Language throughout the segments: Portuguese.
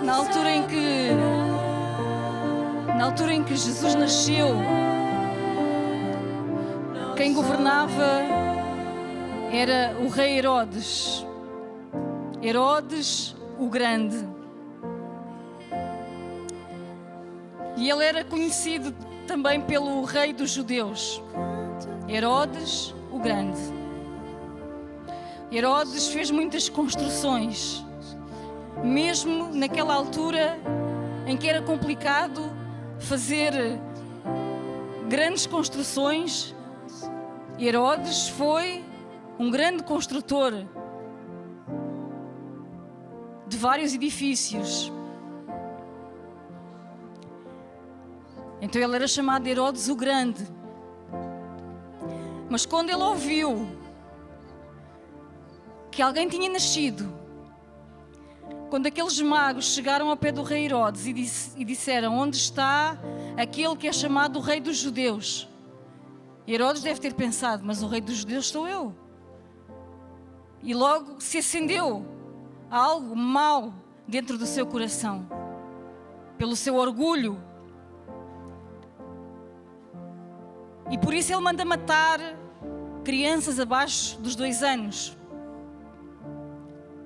Na altura em que Jesus nasceu, quem governava era o rei Herodes. Herodes o Grande. E ele era conhecido também pelo rei dos judeus, Herodes o Grande. Herodes fez muitas construções, mesmo naquela altura em que era complicado fazer grandes construções. Herodes foi um grande construtor de vários edifícios. Então ele era chamado de Herodes o Grande. Mas quando ele ouviu que alguém tinha nascido, quando aqueles magos chegaram ao pé do rei Herodes e disseram: onde está aquele que é chamado o rei dos judeus? Herodes deve ter pensado: mas o rei dos judeus sou eu. E logo se acendeu algo mau dentro do seu coração, pelo seu orgulho. E por isso ele manda matar crianças abaixo dos 2 anos,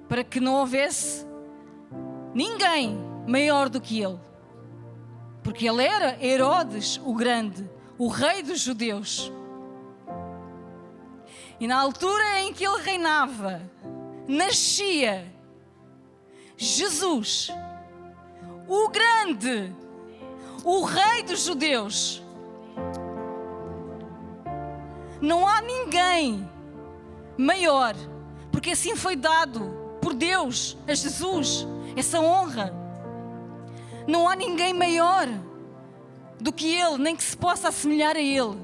para que não houvesse ninguém maior do que ele. Porque ele era Herodes o Grande, o rei dos judeus. E na altura em que ele reinava, nascia Jesus, o Grande, o rei dos judeus. Não há ninguém maior, porque assim foi dado por Deus a Jesus essa honra. Não há ninguém maior do que Ele, nem que se possa assemelhar a Ele.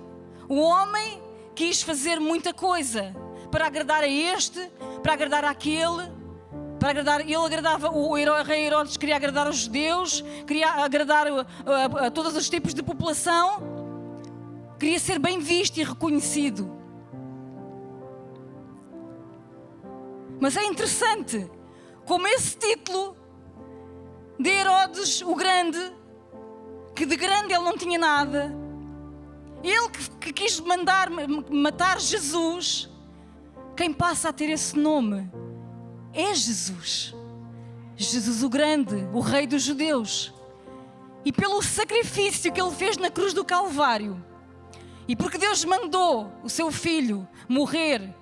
O homem quis fazer muita coisa para agradar a este, para agradar àquele, para agradar. Ele agradava, o rei Herodes queria agradar aos judeus, queria agradar a todos os tipos de população, queria ser bem visto e reconhecido. Mas é interessante como esse título de Herodes o Grande, que de grande ele não tinha nada, ele que quis mandar matar Jesus, quem passa a ter esse nome é Jesus. Jesus o Grande, o rei dos judeus. E pelo sacrifício que ele fez na cruz do Calvário, e porque Deus mandou o seu Filho morrer,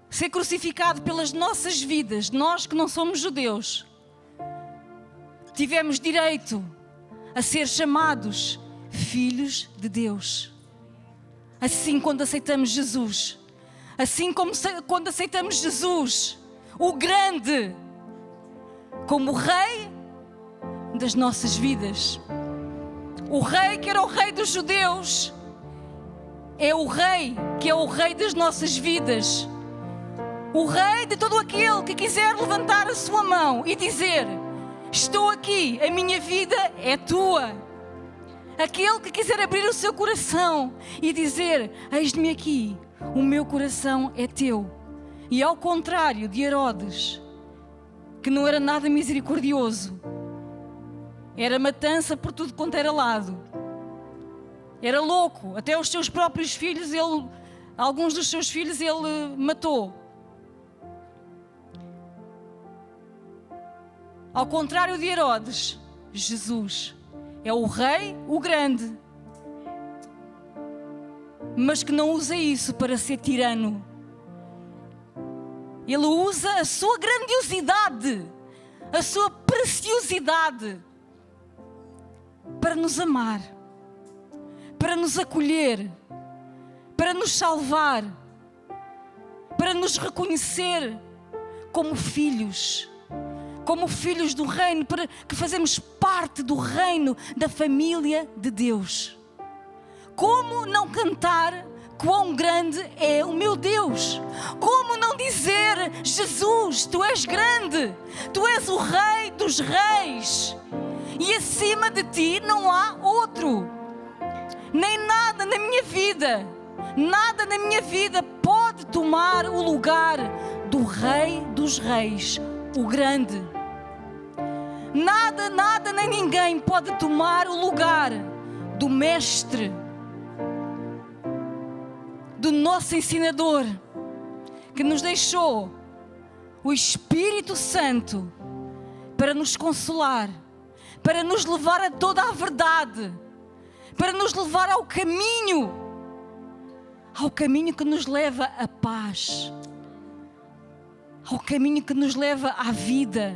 ser crucificado pelas nossas vidas, nós que não somos judeus, tivemos direito a ser chamados filhos de Deus. Assim, quando aceitamos Jesus, assim como quando aceitamos Jesus, o Grande, como o Rei das nossas vidas. O Rei que era o Rei dos judeus é o Rei que é o Rei das nossas vidas. O Rei de todo aquele que quiser levantar a sua mão e dizer: estou aqui, a minha vida é tua. Aquele que quiser abrir o seu coração e dizer: eis-me aqui, o meu coração é teu. E ao contrário de Herodes, que não era nada misericordioso, era matança por tudo quanto era lado, era louco, até os seus próprios filhos, alguns dos seus filhos ele matou. Ao contrário de Herodes, Jesus é o Rei, o Grande, mas que não usa isso para ser tirano. Ele usa a sua grandiosidade, a sua preciosidade para nos amar, para nos acolher, para nos salvar, para nos reconhecer como filhos do reino, para que fazemos parte do reino, da família de Deus. Como não cantar quão grande é o meu Deus? Como não dizer: Jesus, tu és grande, tu és o Rei dos reis, e acima de ti não há outro. Nem nada na minha vida pode tomar o lugar do Rei dos reis, o Grande. Nada, nada nem ninguém pode tomar o lugar do Mestre, do nosso ensinador, que nos deixou o Espírito Santo para nos consolar, para nos levar a toda a verdade, para nos levar ao caminho que nos leva à paz, ao caminho que nos leva à vida,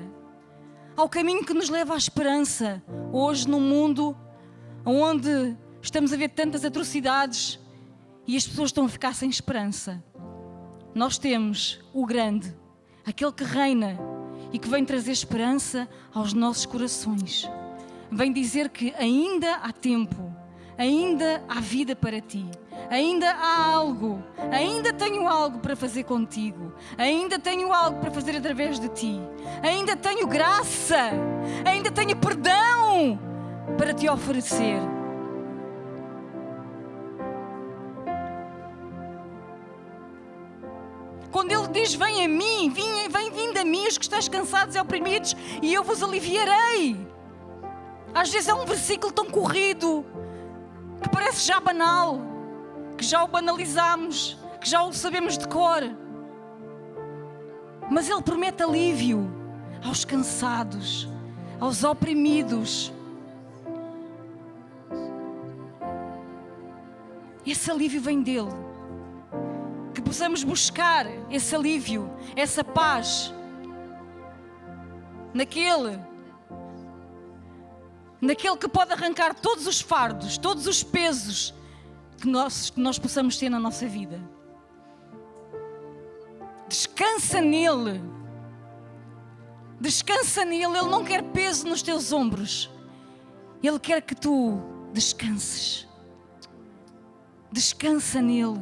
ao caminho que nos leva à esperança. Hoje, num mundo onde estamos a ver tantas atrocidades e as pessoas estão a ficar sem esperança, nós temos o grande, aquele que reina e que vem trazer esperança aos nossos corações. Vem dizer que ainda há tempo, ainda há vida para ti, ainda há algo, ainda tenho algo para fazer contigo, ainda tenho algo para fazer através de ti, ainda tenho graça, ainda tenho perdão para te oferecer. Quando Ele diz: vem a mim, vem vindo a mim os que estáis cansados e oprimidos, e eu vos aliviarei. Às vezes é um versículo tão corrido que parece já banal, que já o banalizamos, que já o sabemos de cor. Mas Ele promete alívio aos cansados, aos oprimidos. Esse alívio vem dEle. Que possamos buscar esse alívio, essa paz naquele que pode arrancar todos os fardos, todos os pesos que nós possamos ter na nossa vida. Descansa nele. Descansa nele. Ele não quer peso nos teus ombros. Ele quer que tu descanses. Descansa nele.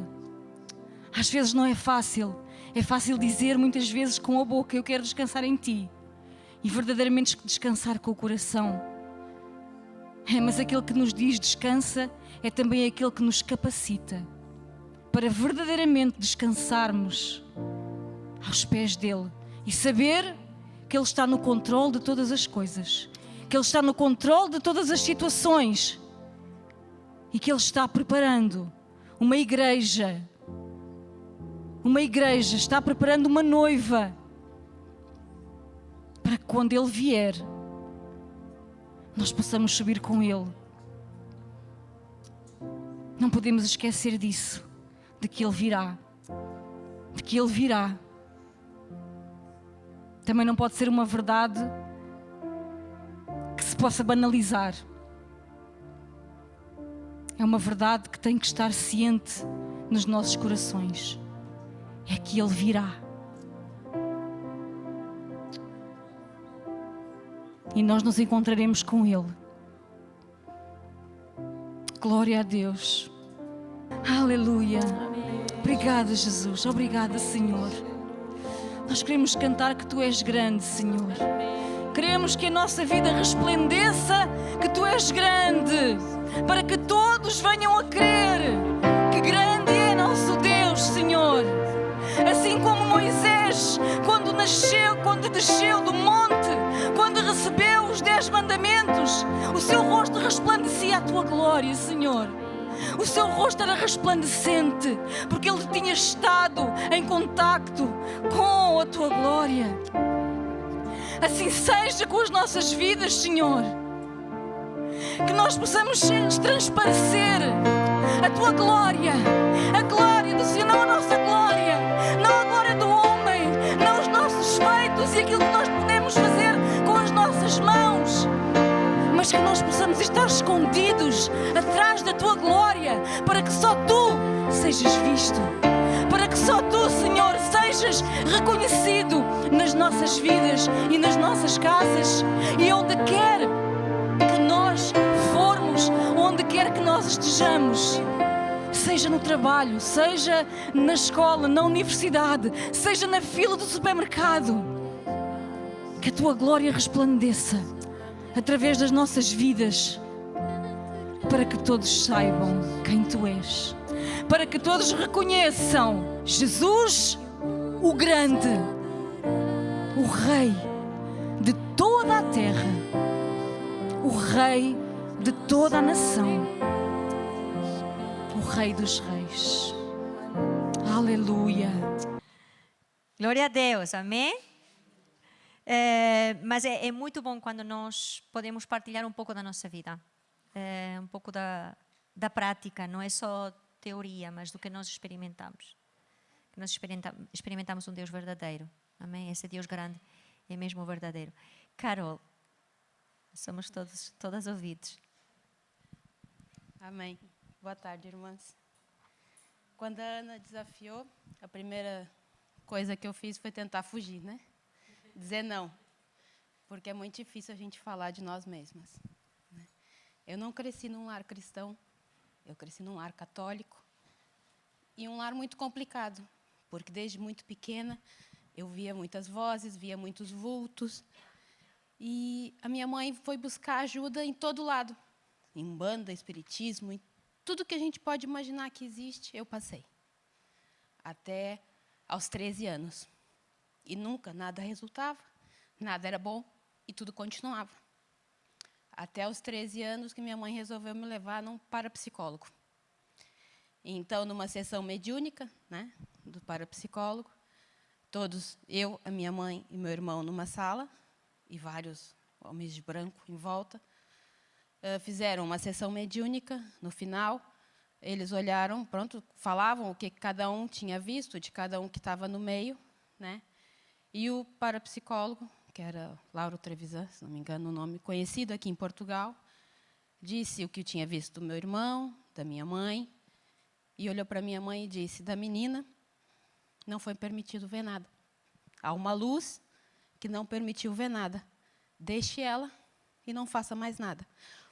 Às vezes não é fácil. É fácil dizer muitas vezes com a boca: eu quero descansar em ti. E verdadeiramente descansar com o coração. Mas aquele que nos diz descansa é também aquele que nos capacita para verdadeiramente descansarmos aos pés dele e saber que Ele está no controle de todas as coisas, que Ele está no controle de todas as situações e que Ele está preparando uma igreja, está preparando uma noiva para que quando Ele vier nós possamos subir com Ele. Não podemos esquecer disso, de que Ele virá, Também não pode ser uma verdade que se possa banalizar. É uma verdade que tem que estar ciente nos nossos corações. É que Ele virá. E nós nos encontraremos com Ele. Glória a Deus. Aleluia. Obrigada, Jesus. Obrigada, Senhor. Nós queremos cantar que Tu és grande, Senhor. Queremos que a nossa vida resplandeça que Tu és grande, para que todos venham a crer que grande é nosso Deus, Senhor. Assim como Moisés, quando desceu do monte, quando recebeu os 10 mandamentos, o seu rosto resplandecia a Tua glória, Senhor. O seu rosto era resplandecente, porque ele tinha estado em contacto com a Tua glória. Assim seja com as nossas vidas, Senhor. Que nós possamos transparecer a Tua glória, a glória do Senhor, não a nossa glória, não a glória do homem, não os nossos feitos e aquilo que nós podemos fazer com as nossas mãos, mas que nós possamos estar escondidos atrás da Tua glória, para que só Tu sejas visto, para que só Tu, Senhor, sejas reconhecido nas nossas vidas e nas nossas casas e onde quer que nós formos, onde quer que nós estejamos, seja no trabalho, seja na escola, na universidade, seja na fila do supermercado, que a Tua glória resplandeça através das nossas vidas, para que todos saibam quem Tu és, para que todos reconheçam Jesus, o grande, o Rei de toda toda a terra, o Rei de toda a nação, o Rei dos Reis. Aleluia. Glória a Deus, amém? Mas é muito bom quando nós podemos partilhar um pouco da nossa vida, um pouco da prática, não é só teoria, mas do que nós experimentamos. Nós experimentamos um Deus verdadeiro, amém? Esse Deus grande é mesmo o verdadeiro. Carol, somos todas ouvidos. Amém. Boa tarde, irmãs. Quando a Ana desafiou, a primeira coisa que eu fiz foi tentar fugir, né? Dizer não. Porque é muito difícil a gente falar de nós mesmas. Né? Eu não cresci num lar cristão, eu cresci num lar católico. E um lar muito complicado, porque desde muito pequena eu via muitas vozes, via muitos vultos. E a minha mãe foi buscar ajuda em todo lado. Em banda, espiritismo, em tudo que a gente pode imaginar que existe, eu passei. Até aos 13 anos. E nunca nada resultava, nada era bom e tudo continuava. Até aos 13 anos que minha mãe resolveu me levar num parapsicólogo. Então, numa sessão mediúnica, né, do parapsicólogo, todos, eu, a minha mãe e meu irmão numa sala, e vários homens de branco em volta, fizeram uma sessão mediúnica. No final, eles olharam, pronto, falavam o que cada um tinha visto, de cada um que estava no meio, né? E o parapsicólogo, que era Lauro Trevisan, se não me engano o nome, conhecido aqui em Portugal, disse o que tinha visto do meu irmão, da minha mãe, e olhou para minha mãe e disse: da menina não foi permitido ver nada. Há uma luz que não permitiu ver nada. Deixe ela e não faça mais nada.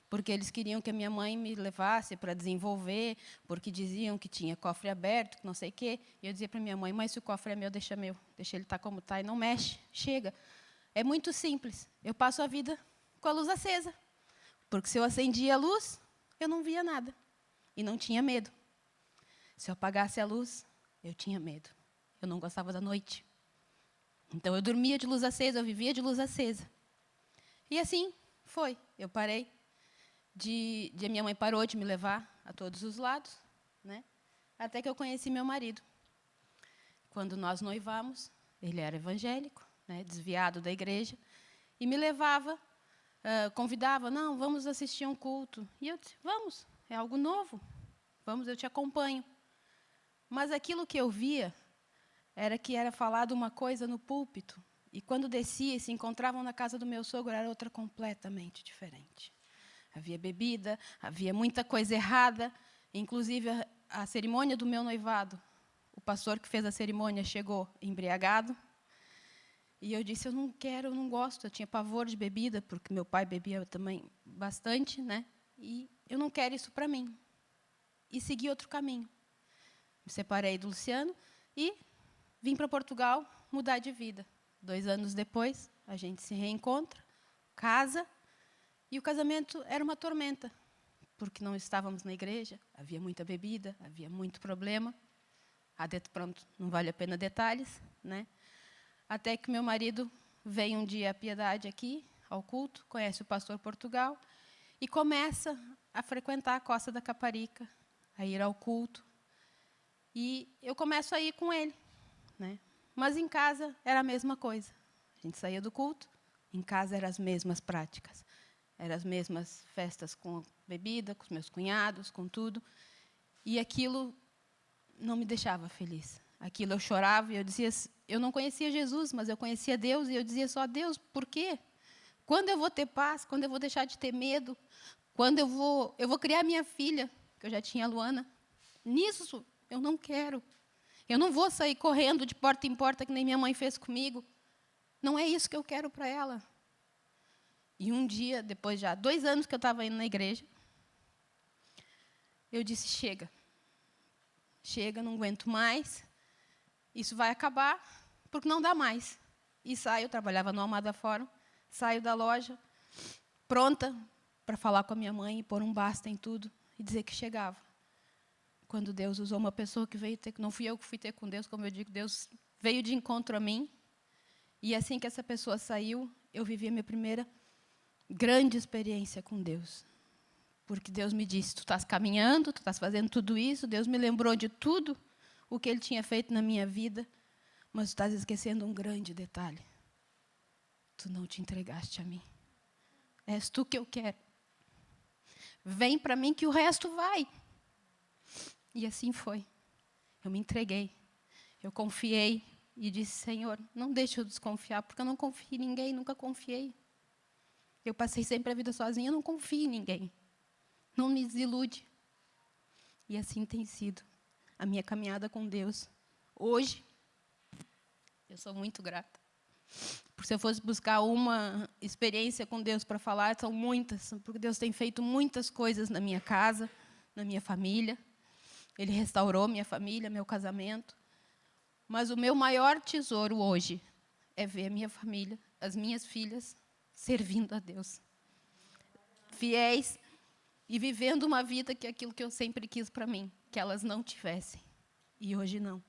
Porque eles queriam que a minha mãe me levasse para desenvolver, porque diziam que tinha cofre aberto, que não sei o quê. E eu dizia para minha mãe: mas se o cofre é meu, deixa ele estar como está e não mexe, chega. É muito simples. Eu passo a vida com a luz acesa. Porque se eu acendia a luz, eu não via nada. E não tinha medo. Se eu apagasse a luz, eu tinha medo. Eu não gostava da noite. Então, eu dormia de luz acesa, eu vivia de luz acesa. E assim foi. Eu parei. A minha mãe parou de me levar a todos os lados, né? Até que eu conheci meu marido. Quando nós noivamos, ele era evangélico, né, desviado da igreja, e me levava, convidava: não, vamos assistir um culto. E eu disse: vamos, é algo novo, vamos, eu te acompanho. Mas aquilo que eu via era que era falado uma coisa no púlpito, e quando descia e se encontravam na casa do meu sogro, era outra completamente diferente. Havia bebida, havia muita coisa errada, inclusive a cerimônia do meu noivado. O pastor que fez a cerimônia chegou embriagado. E eu disse: eu não quero, eu não gosto. Eu tinha pavor de bebida, porque meu pai bebia também bastante, né? E eu não quero isso para mim. E segui outro caminho. Me separei do Luciano e vim para Portugal mudar de vida. 2 anos depois, a gente se reencontra, casa. E o casamento era uma tormenta, porque não estávamos na igreja, havia muita bebida, havia muito problema. Pronto, não vale a pena detalhes, né? Até que meu marido veio um dia à Piedade aqui, ao culto, conhece o pastor Portugal, e começa a frequentar a Costa da Caparica, a ir ao culto. E eu começo a ir com ele, né? Mas em casa era a mesma coisa. A gente saía do culto, em casa eram as mesmas práticas. Eram as mesmas festas com bebida, com os meus cunhados, com tudo. E aquilo não me deixava feliz. Aquilo eu chorava e eu dizia: eu não conhecia Jesus, mas eu conhecia Deus. E eu dizia só: Deus, por quê? Quando eu vou ter paz? Quando eu vou deixar de ter medo? Quando eu vou criar minha filha, que eu já tinha a Luana? Nisso eu não quero. Eu não vou sair correndo de porta em porta, que nem minha mãe fez comigo. Não é isso que eu quero para ela. E um dia, depois já 2 anos que eu estava indo na igreja, eu disse: chega. Chega, não aguento mais. Isso vai acabar, porque não dá mais. E saio, eu trabalhava no Almada Fórum, saio da loja, pronta para falar com a minha mãe e pôr um basta em tudo e dizer que chegava. Quando Deus usou uma pessoa que veio ter, não fui eu que fui ter com Deus, como eu digo, Deus veio de encontro a mim. E assim que essa pessoa saiu, eu vivi a minha primeira grande experiência com Deus. Porque Deus me disse, tu estás caminhando, tu estás fazendo tudo isso, Deus me lembrou de tudo o que Ele tinha feito na minha vida, mas tu estás esquecendo um grande detalhe. Tu não te entregaste a mim. És tu que eu quero. Vem para mim que o resto vai. E assim foi. Eu me entreguei. Eu confiei e disse, Senhor, não deixe eu desconfiar, porque eu não confio em ninguém, nunca confiei. Eu passei sempre a vida sozinha, eu não confio em ninguém. Não me desilude. E assim tem sido a minha caminhada com Deus. Hoje, eu sou muito grata. Porque se eu fosse buscar uma experiência com Deus para falar, são muitas. Porque Deus tem feito muitas coisas na minha casa, na minha família. Ele restaurou minha família, meu casamento. Mas o meu maior tesouro hoje é ver a minha família, as minhas filhas, servindo a Deus. Fiéis e vivendo uma vida que é aquilo que eu sempre quis para mim, que elas não tivessem. E hoje não.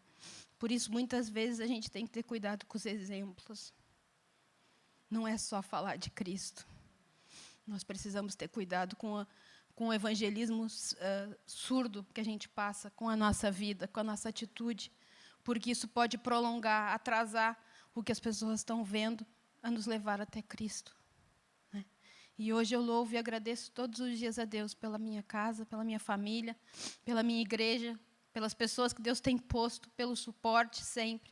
Por isso, muitas vezes, a gente tem que ter cuidado com os exemplos. Não é só falar de Cristo. Nós precisamos ter cuidado com o evangelismo surdo que a gente passa com a nossa vida, com a nossa atitude, porque isso pode prolongar, atrasar o que as pessoas estão vendo, a nos levar até Cristo. Né? E hoje eu louvo e agradeço todos os dias a Deus pela minha casa, pela minha família, pela minha igreja, pelas pessoas que Deus tem posto, pelo suporte sempre,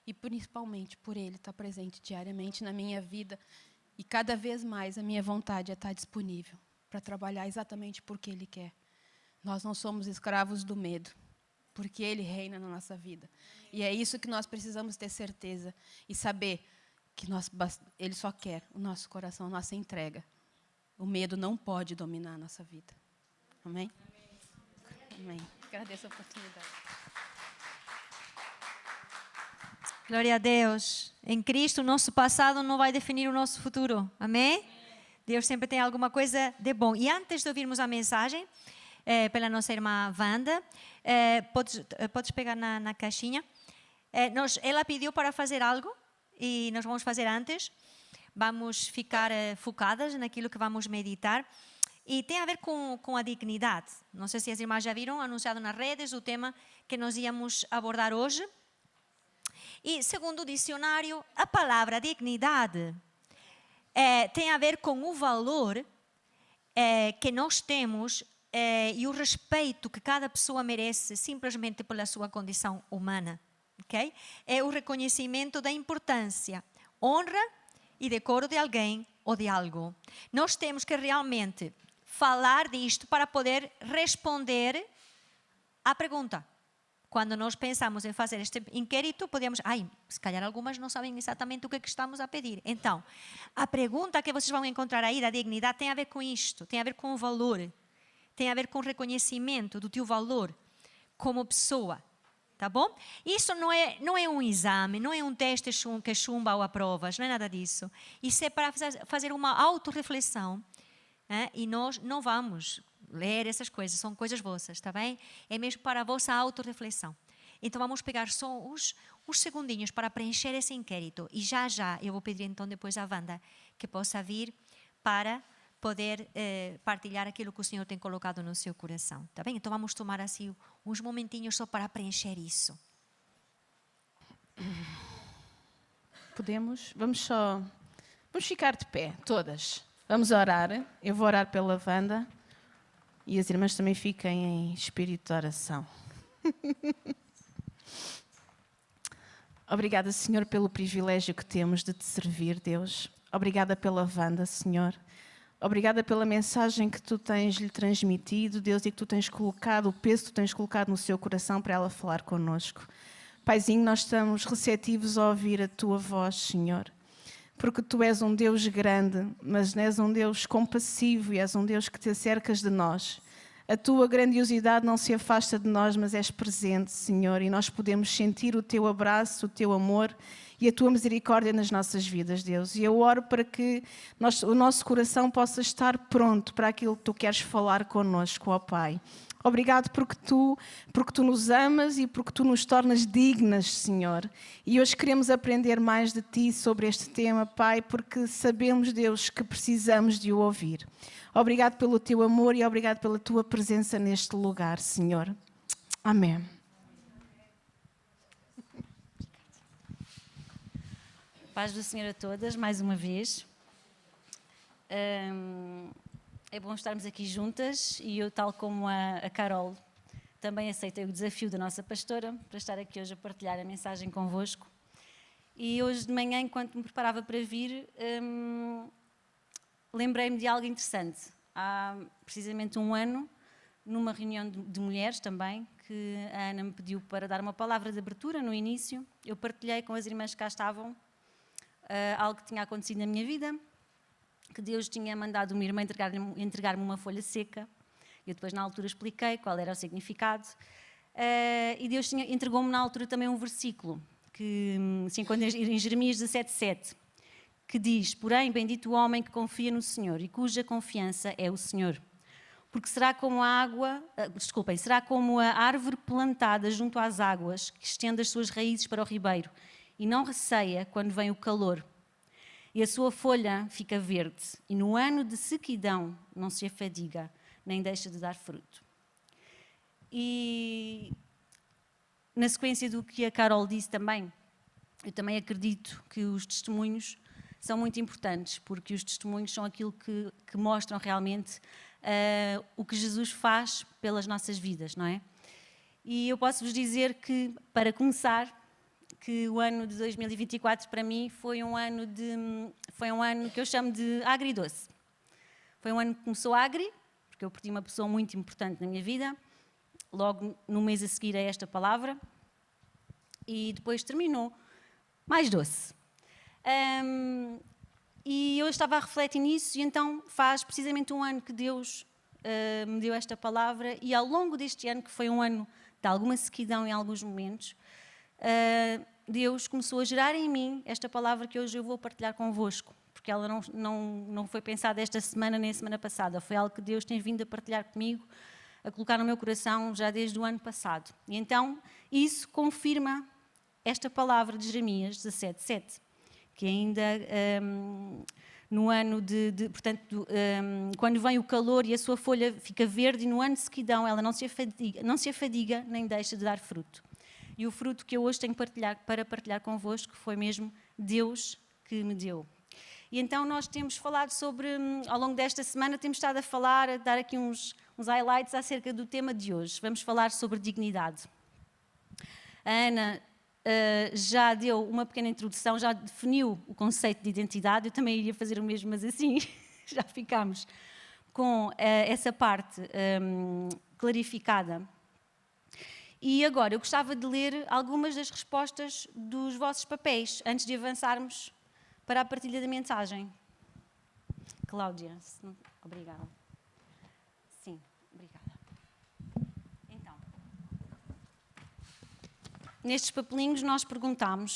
e principalmente por Ele estar presente diariamente na minha vida. E cada vez mais a minha vontade é estar disponível para trabalhar exatamente porque Ele quer. Nós não somos escravos do medo, porque Ele reina na nossa vida. E é isso que nós precisamos ter certeza e saber que Ele só quer o nosso coração, a nossa entrega. O medo não pode dominar a nossa vida. Amém? Amém. Agradeço a oportunidade. Glória a Deus. Em Cristo, o nosso passado não vai definir o nosso futuro. Amém? Deus sempre tem alguma coisa de bom. E antes de ouvirmos a mensagem pela nossa irmã Wanda, podes pegar na caixinha. Ela pediu para fazer algo e nós vamos fazer antes. Vamos ficar focadas naquilo que vamos meditar. E tem a ver com a dignidade. Não sei se as irmãs já viram, anunciado nas redes, o tema que nós íamos abordar hoje. E, segundo o dicionário, a palavra dignidade tem a ver com o valor que nós temos e o respeito que cada pessoa merece simplesmente pela sua condição humana. Okay? É o reconhecimento da importância, honra e decoro de alguém ou de algo. Nós temos que realmente falar disto para poder responder à pergunta. Quando nós pensamos em fazer este inquérito, podemos... se calhar algumas não sabem exatamente o que estamos a pedir. Então, a pergunta que vocês vão encontrar aí da dignidade tem a ver com isto, tem a ver com o valor, tem a ver com o reconhecimento do teu valor como pessoa. Tá bom? Isso não é um exame, não é um teste que chumba ou aprovas, não é nada disso. Isso é para fazer uma autorreflexão. E nós não vamos ler essas coisas, são coisas vossas, está bem? É mesmo para a vossa autorreflexão. Então vamos pegar só uns segundinhos para preencher esse inquérito. E já eu vou pedir então depois à Wanda que possa vir para poder partilhar aquilo que o Senhor tem colocado no seu coração, tá bem? Então vamos tomar assim uns momentinhos só para preencher isso. Vamos ficar de pé, todas. Vamos orar. Eu vou orar pela Wanda e as irmãs também fiquem em espírito de oração. Obrigada, Senhor, pelo privilégio que temos de te servir, Deus. Obrigada pela Wanda, Senhor. Obrigada pela mensagem que tu tens lhe transmitido, Deus, e que tu tens colocado, o peso que tu tens colocado no seu coração para ela falar connosco. Paizinho, nós estamos receptivos a ouvir a tua voz, Senhor, porque tu és um Deus grande, mas és um Deus compassivo e és um Deus que te acercas de nós. A tua grandiosidade não se afasta de nós, mas és presente, Senhor, e nós podemos sentir o teu abraço, o teu amor e a tua misericórdia nas nossas vidas, Deus. E eu oro para que o nosso coração possa estar pronto para aquilo que tu queres falar connosco, ó Pai. Obrigado porque tu nos amas e porque tu nos tornas dignas, Senhor. E hoje queremos aprender mais de Ti sobre este tema, Pai, porque sabemos, Deus, que precisamos de o ouvir. Obrigado pelo Teu amor e obrigado pela Tua presença neste lugar, Senhor. Amém. Paz do Senhor a todas, mais uma vez. É bom estarmos aqui juntas e eu, tal como a Carol, também aceitei o desafio da nossa pastora para estar aqui hoje a partilhar a mensagem convosco. E hoje de manhã, enquanto me preparava para vir, lembrei-me de algo interessante. Há precisamente um ano, numa reunião de mulheres também, que a Ana me pediu para dar uma palavra de abertura no início, eu partilhei com as irmãs que cá estavam algo que tinha acontecido na minha vida, que Deus tinha mandado uma irmã entregar-me uma folha seca. Eu depois, na altura, expliquei qual era o significado. E Deus entregou-me, na altura, também um versículo que se encontra em Jeremias 17:7, que diz: porém, bendito o homem que confia no Senhor e cuja confiança é o Senhor. Porque será como será como a árvore plantada junto às águas, que estende as suas raízes para o ribeiro, e não receia quando vem o calor. E a sua folha fica verde, e no ano de sequidão não se afadiga, nem deixa de dar fruto. E na sequência do que a Carol disse também, eu também acredito que os testemunhos são muito importantes, porque os testemunhos são aquilo que mostram realmente o que Jesus faz pelas nossas vidas, não é? E eu posso vos dizer que, para começar, que o ano de 2024 para mim foi um ano que eu chamo de agridoce. Foi um ano que começou agri, porque eu perdi uma pessoa muito importante na minha vida, logo no mês a seguir a esta palavra, e depois terminou mais doce. E eu estava a refletir nisso, e então faz precisamente um ano que Deus me deu esta palavra, e ao longo deste ano, que foi um ano de alguma sequidão em alguns momentos, Deus começou a gerar em mim esta palavra que hoje eu vou partilhar convosco, porque ela não foi pensada esta semana nem a semana passada, foi algo que Deus tem vindo a partilhar comigo, a colocar no meu coração já desde o ano passado. E então isso confirma esta palavra de Jeremias 17:7, que ainda no ano portanto, quando vem o calor e a sua folha fica verde, e no ano de sequidão ela não se afadiga nem deixa de dar fruto. E o fruto que eu hoje tenho para partilhar convosco foi mesmo Deus que me deu. E então nós temos falado sobre, ao longo desta semana, temos estado a dar aqui uns highlights acerca do tema de hoje. Vamos falar sobre dignidade. A Ana já deu uma pequena introdução, já definiu o conceito de identidade. Eu também iria fazer o mesmo, mas assim já ficámos com essa parte clarificada. E agora eu gostava de ler algumas das respostas dos vossos papéis, antes de avançarmos para a partilha da mensagem. Cláudia, obrigada. Sim, obrigada. Então, nestes papelinhos nós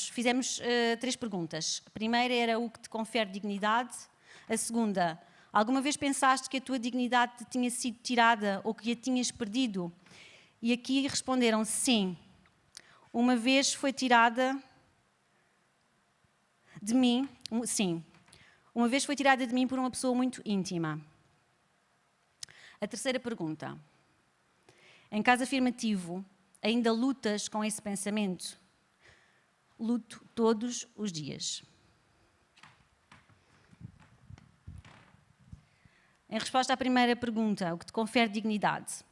fizemos 3 perguntas. A primeira era: o que te confere dignidade? A segunda: alguma vez pensaste que a tua dignidade te tinha sido tirada ou que a tinhas perdido? E aqui responderam: sim. Uma vez foi tirada de mim, sim. Uma vez foi tirada de mim por uma pessoa muito íntima. A terceira pergunta: em caso afirmativo, ainda lutas com esse pensamento? Luto todos os dias. Em resposta à primeira pergunta, o que te confere dignidade?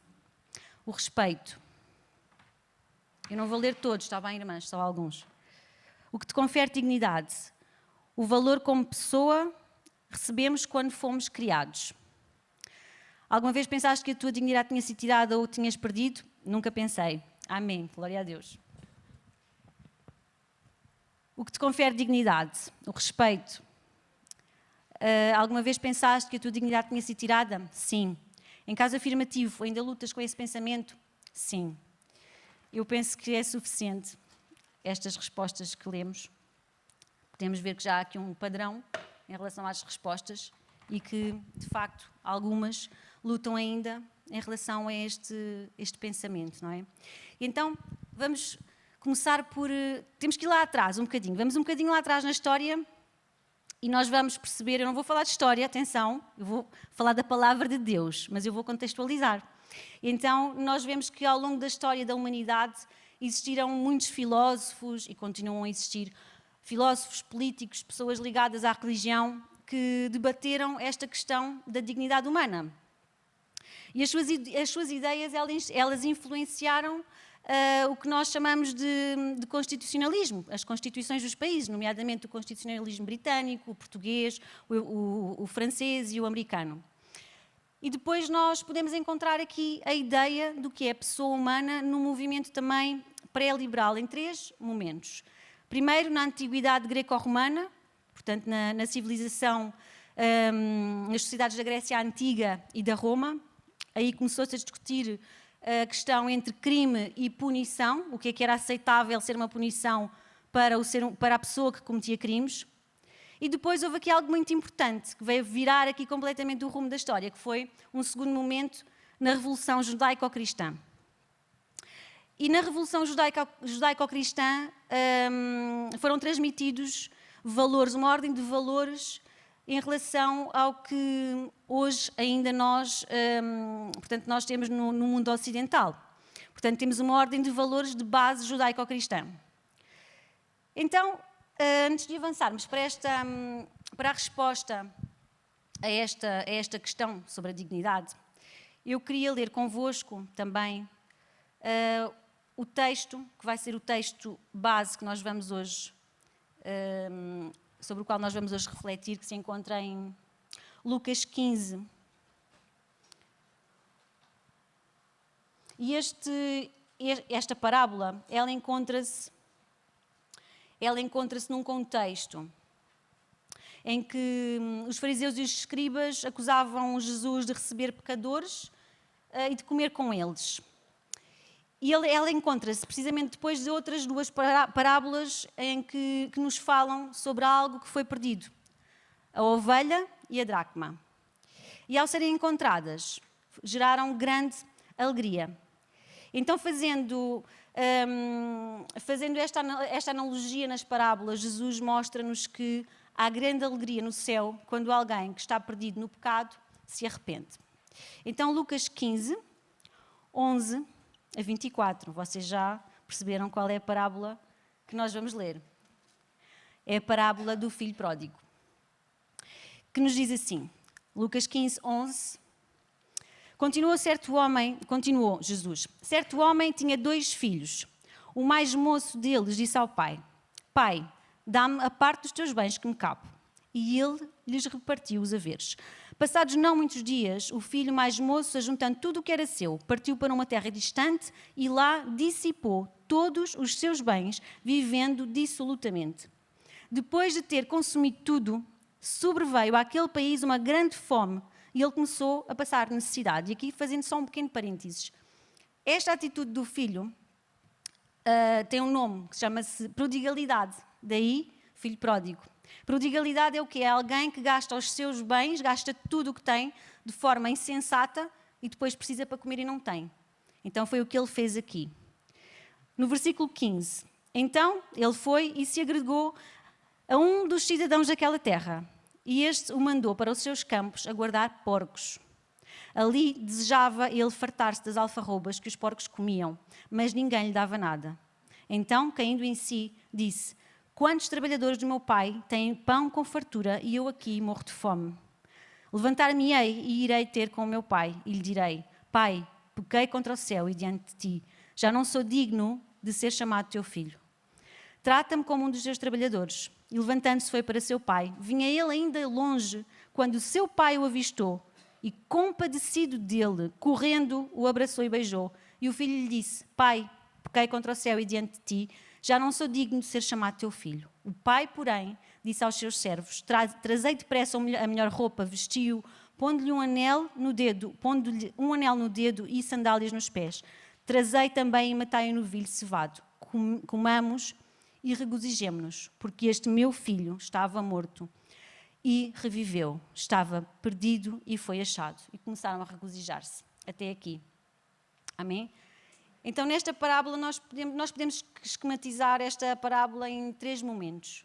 O respeito. Eu não vou ler todos, está bem, irmãs? Só alguns. O que te confere dignidade? O valor como pessoa recebemos quando fomos criados. Alguma vez pensaste que a tua dignidade tinha sido tirada ou tinhas perdido? Nunca pensei. Amém. Glória a Deus. O que te confere dignidade? O respeito. Alguma vez pensaste que a tua dignidade tinha sido tirada? Sim. Em caso afirmativo, ainda lutas com esse pensamento? Sim. Eu penso que é suficiente estas respostas que lemos. Podemos ver que já há aqui um padrão em relação às respostas e que, de facto, algumas lutam ainda em relação a este pensamento, não é? Então, vamos começar por... temos que ir lá atrás um bocadinho. Vamos um bocadinho lá atrás na história e nós vamos perceber... Eu não vou falar de história, atenção, eu vou falar da palavra de Deus, mas eu vou contextualizar. Então, nós vemos que ao longo da história da humanidade existiram muitos filósofos e continuam a existir filósofos, políticos, pessoas ligadas à religião que debateram esta questão da dignidade humana. E as suas ideias, elas influenciaram o que nós chamamos de constitucionalismo, as constituições dos países, nomeadamente o constitucionalismo britânico, o português, o francês e o americano. E depois nós podemos encontrar aqui a ideia do que é a pessoa humana num movimento também pré-liberal, em 3 momentos. Primeiro, na antiguidade greco-romana, portanto, na civilização, nas sociedades da Grécia Antiga e da Roma. Aí começou-se a discutir a questão entre crime e punição, o que era aceitável ser uma punição para a pessoa que cometia crimes. E depois houve aqui algo muito importante, que veio virar aqui completamente o rumo da história, que foi um segundo momento na Revolução Judaico-Cristã. E na Revolução Judaico-Cristã foram transmitidos valores, uma ordem de valores em relação ao que hoje ainda nós temos no mundo ocidental. Portanto, temos uma ordem de valores de base judaico-cristã. Então, antes de avançarmos para a resposta a esta questão sobre a dignidade, eu queria ler convosco também o texto, que vai ser o texto base que nós vamos hoje, sobre o qual nós vamos hoje refletir, que se encontra em Lucas 15. E esta parábola, ela encontra-se num contexto em que os fariseus e os escribas acusavam Jesus de receber pecadores e de comer com eles. E ela encontra-se precisamente depois de outras 2 parábolas em que nos falam sobre algo que foi perdido, a ovelha e a dracma. E ao serem encontradas, geraram grande alegria. Então, fazendo esta analogia nas parábolas, Jesus mostra-nos que há grande alegria no céu quando alguém que está perdido no pecado se arrepende. Então, Lucas 15, 11 a 24. Vocês já perceberam qual é a parábola que nós vamos ler. É a parábola do filho pródigo, que nos diz assim, Lucas 15, 11... Continuou Jesus. Certo homem tinha 2 filhos. O mais moço deles disse ao pai: Pai, dá-me a parte dos teus bens que me cabe. E ele lhes repartiu os haveres. Passados não muitos dias, o filho mais moço, ajuntando tudo o que era seu, partiu para uma terra distante e lá dissipou todos os seus bens, vivendo dissolutamente. Depois de ter consumido tudo, sobreveio àquele país uma grande fome e ele começou a passar necessidade. E aqui, fazendo só um pequeno parênteses, esta atitude do filho tem um nome que chama-se prodigalidade. Daí, filho pródigo. Prodigalidade é o quê? É alguém que gasta os seus bens, gasta tudo o que tem de forma insensata e depois precisa para comer e não tem. Então foi o que ele fez aqui. No versículo 15. Então ele foi e se agregou a um dos cidadãos daquela terra. E este o mandou para os seus campos a guardar porcos. Ali desejava ele fartar-se das alfarrobas que os porcos comiam, mas ninguém lhe dava nada. Então, caindo em si, disse: Quantos trabalhadores do meu pai têm pão com fartura e eu aqui morro de fome? Levantar-me-ei e irei ter com o meu pai e lhe direi: Pai, pequei contra o céu e diante de ti, já não sou digno de ser chamado teu filho. Trata-me como um dos teus trabalhadores. E levantando-se foi para seu pai. Vinha ele ainda longe quando o seu pai o avistou e, compadecido dele, correndo, o abraçou e beijou. E o filho lhe disse: Pai, pequei contra o céu e diante de ti, já não sou digno de ser chamado teu filho. O pai, porém, disse aos seus servos: Trazei depressa a melhor roupa, vestiu-o, pondo-lhe um anel no dedo e sandálias nos pés. Trazei também e matai um novilho cevado. Comamos e regozijemo-nos, porque este meu filho estava morto e reviveu, estava perdido e foi achado. E começaram a regozijar-se. até aqui. Amém? Então, nesta parábola, nós podemos esquematizar esta parábola em 3 momentos.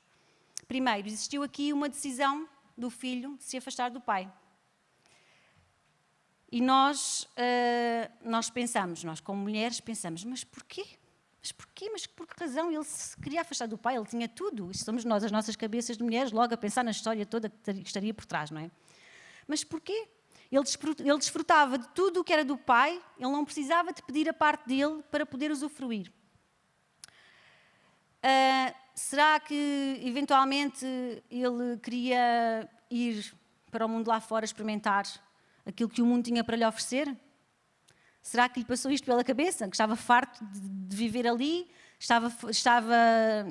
Primeiro, existiu aqui uma decisão do filho de se afastar do pai. E nós pensamos, nós como mulheres pensamos, mas porquê? Mas porquê? Mas por que razão ele se queria afastar do pai? Ele tinha tudo. Isto somos nós, as nossas cabeças de mulheres, logo a pensar na história toda que estaria por trás, não é? Mas porquê? Ele desfrutava de tudo o que era do pai, ele não precisava de pedir a parte dele para poder usufruir. Será que, eventualmente, ele queria ir para o mundo lá fora experimentar aquilo que o mundo tinha para lhe oferecer? Será que lhe passou isto pela cabeça? Que estava farto de viver ali?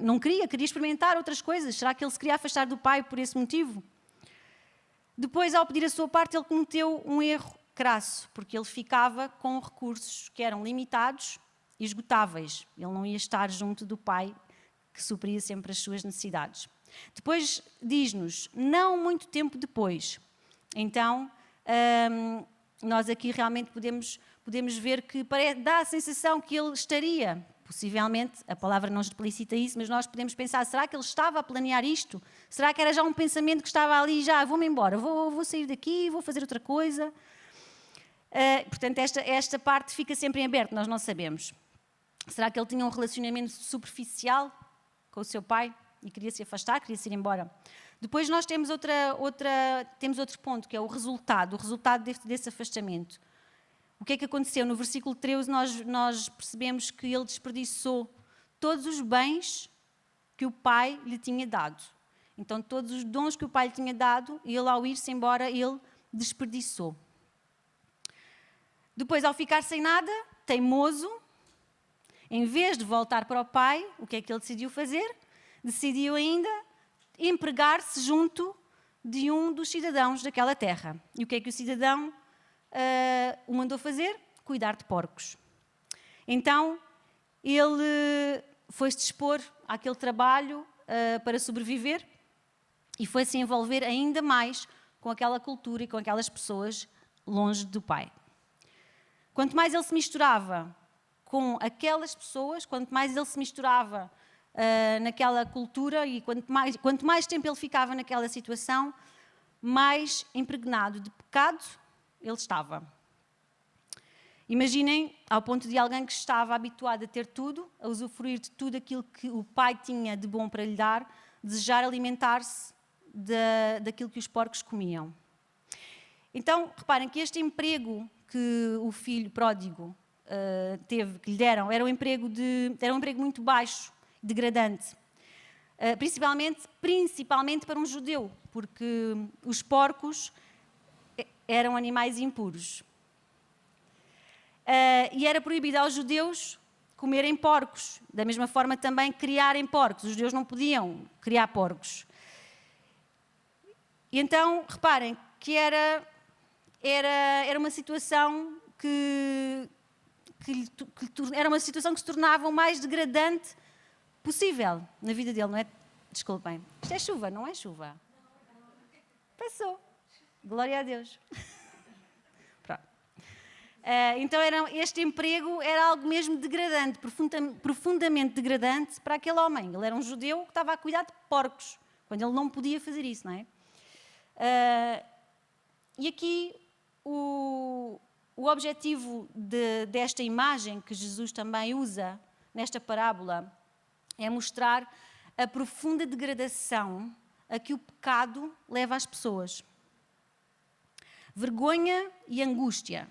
Não queria experimentar outras coisas? Será que ele se queria afastar do pai por esse motivo? Depois, ao pedir a sua parte, ele cometeu um erro crasso, porque ele ficava com recursos que eram limitados e esgotáveis. Ele não ia estar junto do pai, que supria sempre as suas necessidades. Depois diz-nos, não muito tempo depois. Então, nós aqui realmente podemos ver que dá a sensação que ele estaria, possivelmente, a palavra não explicita isso, mas nós podemos pensar, será que ele estava a planear isto? Será que era já um pensamento que estava ali, já vou-me embora, vou sair daqui, vou fazer outra coisa? Portanto, esta parte fica sempre em aberto, nós não sabemos. Será que ele tinha um relacionamento superficial com o seu pai e queria se afastar, queria se ir embora? Depois nós temos outro ponto, que é o resultado desse afastamento. O que é que aconteceu? No versículo 13 nós percebemos que ele desperdiçou todos os bens que o pai lhe tinha dado. Então todos os dons que o pai lhe tinha dado, ele ao ir-se embora, ele desperdiçou. Depois, ao ficar sem nada, teimoso, em vez de voltar para o pai, o que é que ele decidiu fazer? Decidiu ainda empregar-se junto de um dos cidadãos daquela terra. E o que é que o cidadão o mandou fazer? Cuidar de porcos. Então, ele foi-se dispor àquele trabalho para sobreviver e foi-se envolver ainda mais com aquela cultura e com aquelas pessoas longe do pai. Quanto mais ele se misturava com aquelas pessoas, quanto mais ele se misturava naquela cultura e quanto mais tempo ele ficava naquela situação, mais impregnado de pecado ele estava. Imaginem, ao ponto de alguém que estava habituado a ter tudo, a usufruir de tudo aquilo que o pai tinha de bom para lhe dar, desejar alimentar-se daquilo que os porcos comiam. Então, reparem que este emprego que o filho pródigo teve, que lhe deram, era um emprego muito baixo, degradante. Principalmente para um judeu, porque os porcos eram animais impuros. E era proibido aos judeus comerem porcos, da mesma forma também criarem porcos. Os judeus não podiam criar porcos. E então, reparem que era uma situação era uma situação que se tornava o mais degradante possível na vida dele, não é? Desculpem. Isto é chuva, não é chuva? Passou. Glória a Deus. Pronto. Então este emprego era algo mesmo degradante, profundamente degradante para aquele homem. Ele era um judeu que estava a cuidar de porcos, quando ele não podia fazer isso, não é? E aqui o objetivo desta imagem que Jesus também usa nesta parábola é mostrar a profunda degradação a que o pecado leva as pessoas. Vergonha e angústia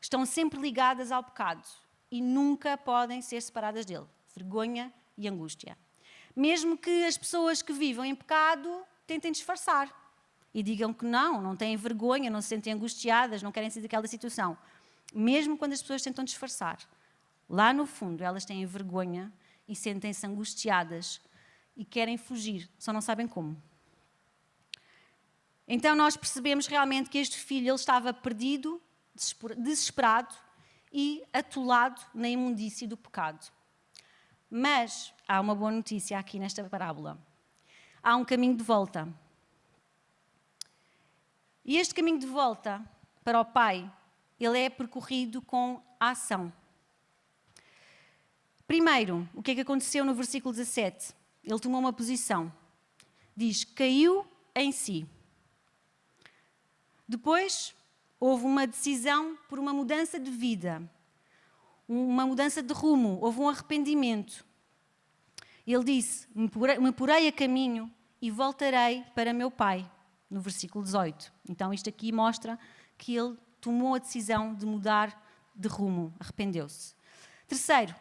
estão sempre ligadas ao pecado e nunca podem ser separadas dele. Vergonha e angústia. Mesmo que as pessoas que vivam em pecado tentem disfarçar e digam que não têm vergonha, não se sentem angustiadas, não querem sair daquela situação. Mesmo quando as pessoas tentam disfarçar, lá no fundo elas têm vergonha e sentem-se angustiadas e querem fugir, só não sabem como. Então nós percebemos realmente que este filho ele estava perdido, desesperado e atolado na imundície do pecado. Mas há uma boa notícia aqui nesta parábola. Há um caminho de volta. E este caminho de volta para o pai ele é percorrido com a ação. Primeiro, o que é que aconteceu no versículo 17? Ele tomou uma posição. Diz, caiu em si. Depois, houve uma decisão por uma mudança de vida, uma mudança de rumo, houve um arrependimento. Ele disse, me porei a caminho e voltarei para meu pai, no versículo 18. Então isto aqui mostra que ele tomou a decisão de mudar de rumo, arrependeu-se. Terceiro,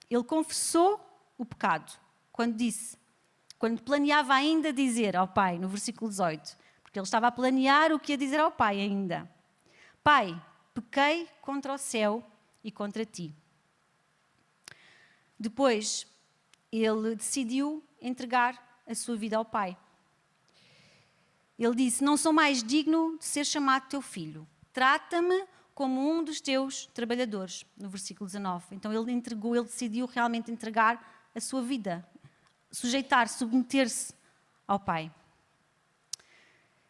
ele confessou o pecado, quando planeava ainda dizer ao pai, no versículo 18, porque ele estava a planear o que ia dizer ao pai ainda. Pai, pequei contra o céu e contra ti. Depois, ele decidiu entregar a sua vida ao pai. Ele disse, não sou mais digno de ser chamado teu filho. Trata-me como um dos teus trabalhadores, no versículo 19. Então ele decidiu realmente entregar a sua vida, submeter-se ao pai.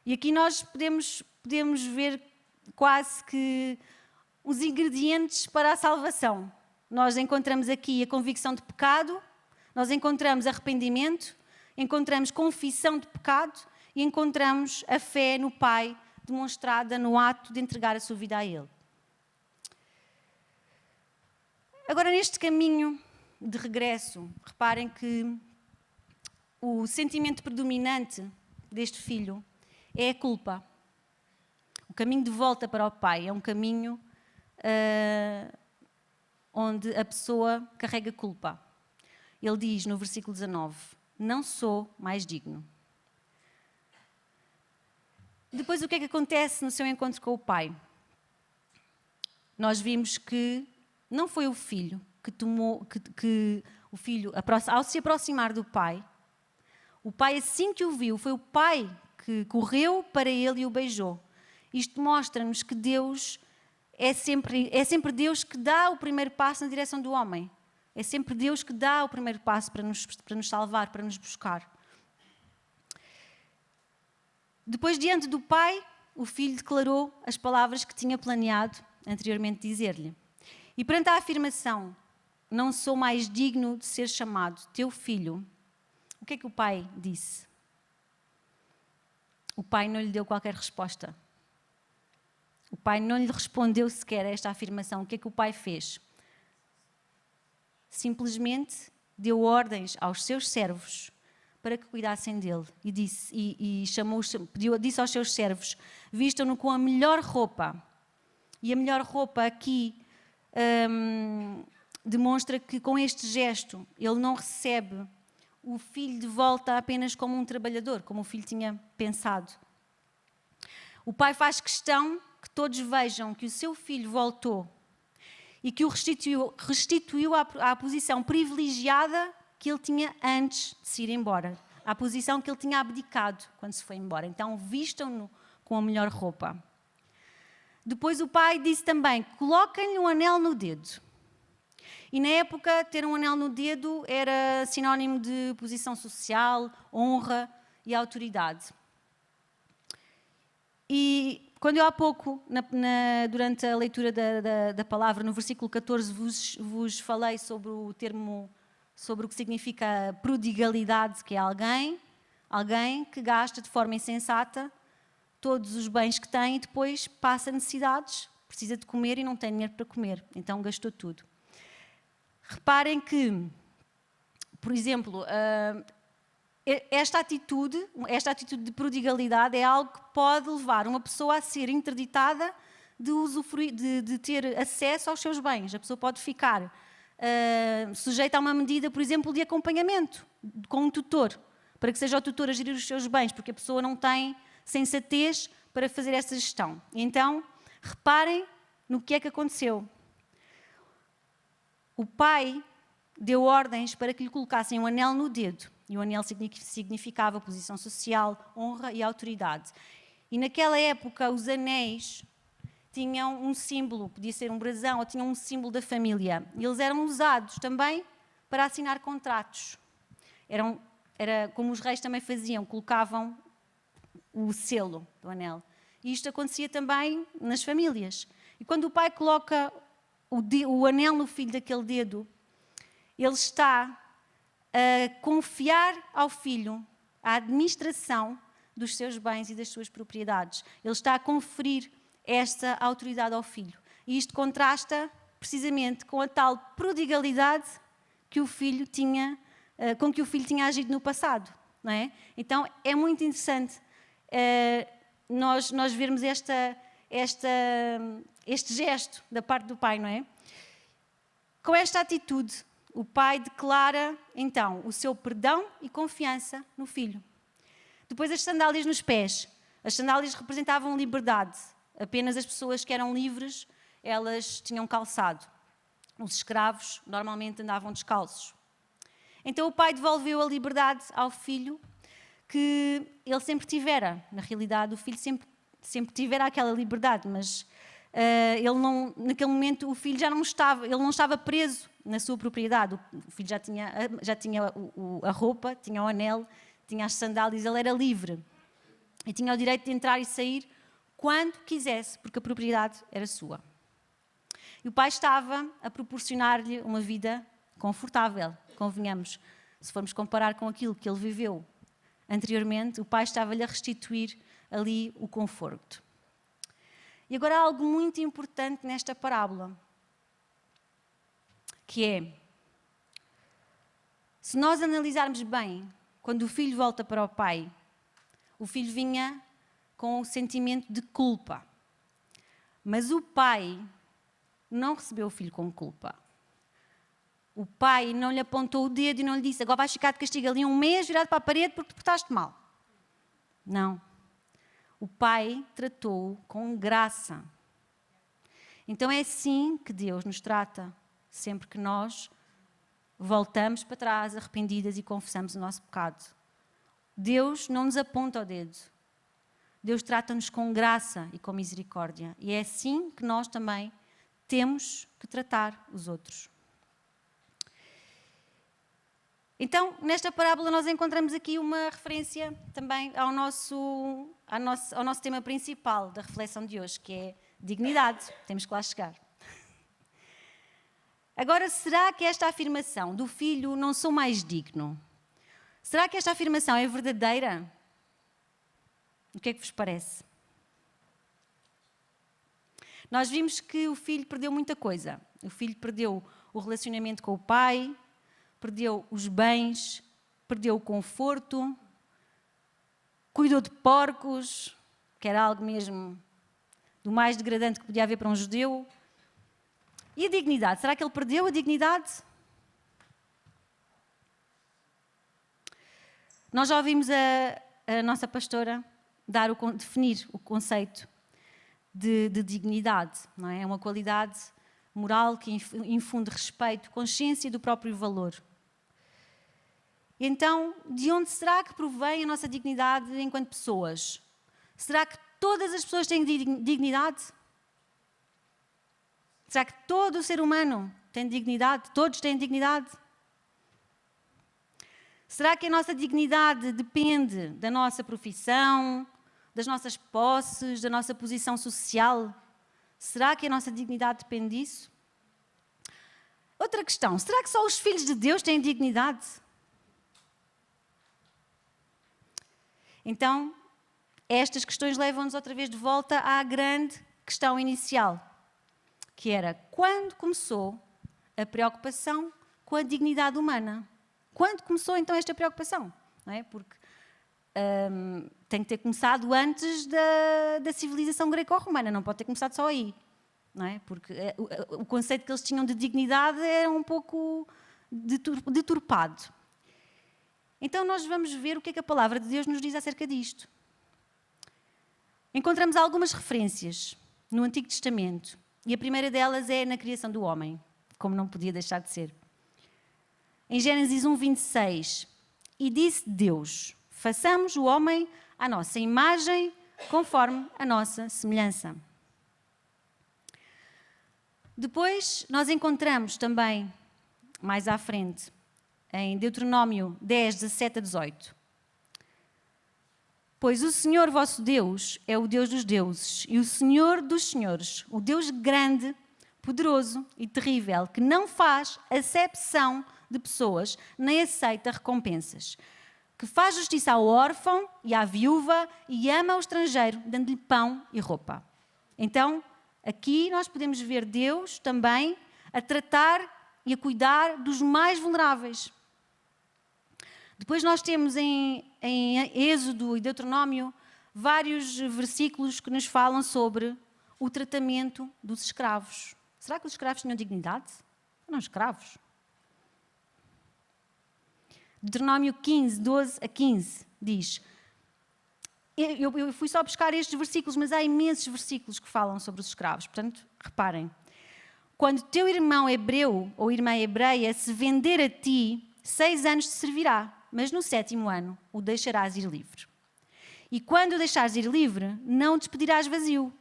E aqui nós podemos ver quase que os ingredientes para a salvação. Nós encontramos aqui a convicção de pecado, nós encontramos arrependimento, encontramos confissão de pecado e encontramos a fé no Pai demonstrada no ato de entregar a sua vida a Ele. Agora, neste caminho de regresso, reparem que o sentimento predominante deste filho é a culpa. O caminho de volta para o Pai é um caminho onde a pessoa carrega culpa. Ele diz no versículo 19, não sou mais digno. Depois, o que é que acontece no seu encontro com o pai? Nós vimos que não foi o filho que o filho, ao se aproximar do pai, o pai, assim que o viu, foi o pai que correu para ele e o beijou. Isto mostra-nos que Deus é sempre Deus que dá o primeiro passo na direção do homem. É sempre Deus que dá o primeiro passo para nos salvar, para nos buscar. Depois, diante do pai, o filho declarou as palavras que tinha planeado anteriormente dizer-lhe. E perante a afirmação, não sou mais digno de ser chamado teu filho, o que é que o pai disse? O pai não lhe deu qualquer resposta. O pai não lhe respondeu sequer a esta afirmação. O que é que o pai fez? Simplesmente deu ordens aos seus servos para que cuidassem dele e disse aos seus servos, vistam-no com a melhor roupa. E a melhor roupa aqui demonstra que com este gesto ele não recebe o filho de volta apenas como um trabalhador, como o filho tinha pensado. O pai faz questão que todos vejam que o seu filho voltou e que o restituiu à posição privilegiada que ele tinha antes de se ir embora, à posição que ele tinha abdicado quando se foi embora. Então, vistam-no com a melhor roupa. Depois o pai disse também, coloquem-lhe um anel no dedo. E na época, ter um anel no dedo era sinónimo de posição social, honra e autoridade. E quando eu há pouco, durante a leitura da palavra, no versículo 14, vos falei sobre o termo, sobre o que significa prodigalidade, que é alguém que gasta de forma insensata todos os bens que tem e depois passa necessidades, precisa de comer e não tem dinheiro para comer, então gastou tudo. Reparem que, por exemplo, esta atitude de prodigalidade é algo que pode levar uma pessoa a ser interditada de ter acesso aos seus bens. A pessoa pode ficar sujeita a uma medida, por exemplo, de acompanhamento com um tutor, para que seja o tutor a gerir os seus bens, porque a pessoa não tem sensatez para fazer essa gestão. Então, reparem no que é que aconteceu. O pai deu ordens para que lhe colocassem um anel no dedo. E o anel significava posição social, honra e autoridade. E naquela época, os anéis tinham um símbolo, podia ser um brasão, ou tinham um símbolo da família. E eles eram usados também para assinar contratos. Era como os reis também faziam, colocavam o selo do anel. E isto acontecia também nas famílias. E quando o pai coloca o anel no filho daquele dedo, ele está a confiar ao filho a administração dos seus bens e das suas propriedades. Ele está a conferir esta autoridade ao filho. E isto contrasta precisamente com a tal prodigalidade que o filho tinha, com que o filho tinha agido no passado. Não é? Então é muito interessante nós vermos este gesto da parte do pai, não é? Com esta atitude, o pai declara então o seu perdão e confiança no filho. Depois as sandálias nos pés. As sandálias representavam liberdade. Apenas as pessoas que eram livres, elas tinham calçado. Os escravos normalmente andavam descalços. Então o pai devolveu a liberdade ao filho que ele sempre tivera. Na realidade, o filho sempre tivera aquela liberdade, mas naquele momento o filho ele não estava preso na sua propriedade. O filho já tinha a roupa, tinha o anel, tinha as sandálias, ele era livre. E tinha o direito de entrar e sair quando quisesse, porque a propriedade era sua. E o pai estava a proporcionar-lhe uma vida confortável, convenhamos. Se formos comparar com aquilo que ele viveu anteriormente, o pai estava-lhe a restituir ali o conforto. E agora há algo muito importante nesta parábola, que é, se nós analisarmos bem, quando o filho volta para o pai, o filho vinha com o sentimento de culpa. Mas o pai não recebeu o filho com culpa. O pai não lhe apontou o dedo e não lhe disse: agora vais ficar de castigo ali 1 mês virado para a parede porque te portaste mal. Não. O pai tratou-o com graça. Então é assim que Deus nos trata, sempre que nós voltamos para trás, arrependidas, e confessamos o nosso pecado. Deus não nos aponta o dedo. Deus trata-nos com graça e com misericórdia. E é assim que nós também temos que tratar os outros. Então, nesta parábola nós encontramos aqui uma referência também ao nosso tema principal da reflexão de hoje, que é dignidade. Temos que lá chegar. Agora, será que esta afirmação do filho não sou mais digno? Será que esta afirmação é verdadeira? O que é que vos parece? Nós vimos que o filho perdeu muita coisa. O filho perdeu o relacionamento com o pai, perdeu os bens, perdeu o conforto, cuidou de porcos, que era algo mesmo do mais degradante que podia haver para um judeu. E a dignidade? Será que ele perdeu a dignidade? Nós já ouvimos a nossa pastora definir o conceito de dignidade, não é? É uma qualidade moral que infunde respeito, consciência do próprio valor. Então, de onde será que provém a nossa dignidade enquanto pessoas? Será que todas as pessoas têm dignidade? Será que todo o ser humano tem dignidade? Todos têm dignidade? Será que a nossa dignidade depende da nossa profissão, das nossas posses, da nossa posição social? Será que a nossa dignidade depende disso? Outra questão, será que só os filhos de Deus têm dignidade? Então, estas questões levam-nos outra vez de volta à grande questão inicial, que era: quando começou a preocupação com a dignidade humana? Quando começou então esta preocupação? Não é? Porque tem que ter começado antes da civilização greco-romana, não pode ter começado só aí. Não é? Porque o conceito que eles tinham de dignidade era um pouco deturpado. Então nós vamos ver o que é que a palavra de Deus nos diz acerca disto. Encontramos algumas referências no Antigo Testamento, e a primeira delas é na criação do homem, como não podia deixar de ser. Em Gênesis 1:26, e disse Deus: façamos o homem à nossa imagem, conforme a nossa semelhança. Depois nós encontramos também, mais à frente, em Deuteronômio 10, 17 a 18. Pois o Senhor vosso Deus é o Deus dos deuses e o Senhor dos senhores, o Deus grande, poderoso e terrível, que não faz acepção de pessoas, nem aceita recompensas, que faz justiça ao órfão e à viúva e ama ao estrangeiro, dando-lhe pão e roupa. Então, aqui nós podemos ver Deus também a tratar e a cuidar dos mais vulneráveis. Depois nós temos em Êxodo e Deuteronômio vários versículos que nos falam sobre o tratamento dos escravos. Será que os escravos tinham dignidade? Não, escravos. Deuteronômio 15, 12 a 15 diz... Eu fui só buscar estes versículos, mas há imensos versículos que falam sobre os escravos. Portanto, reparem. Quando teu irmão hebreu ou irmã hebreia se vender a ti, 6 anos te servirá, mas no 7º ano o deixarás ir livre. E quando o deixares ir livre, não o despedirás vazio.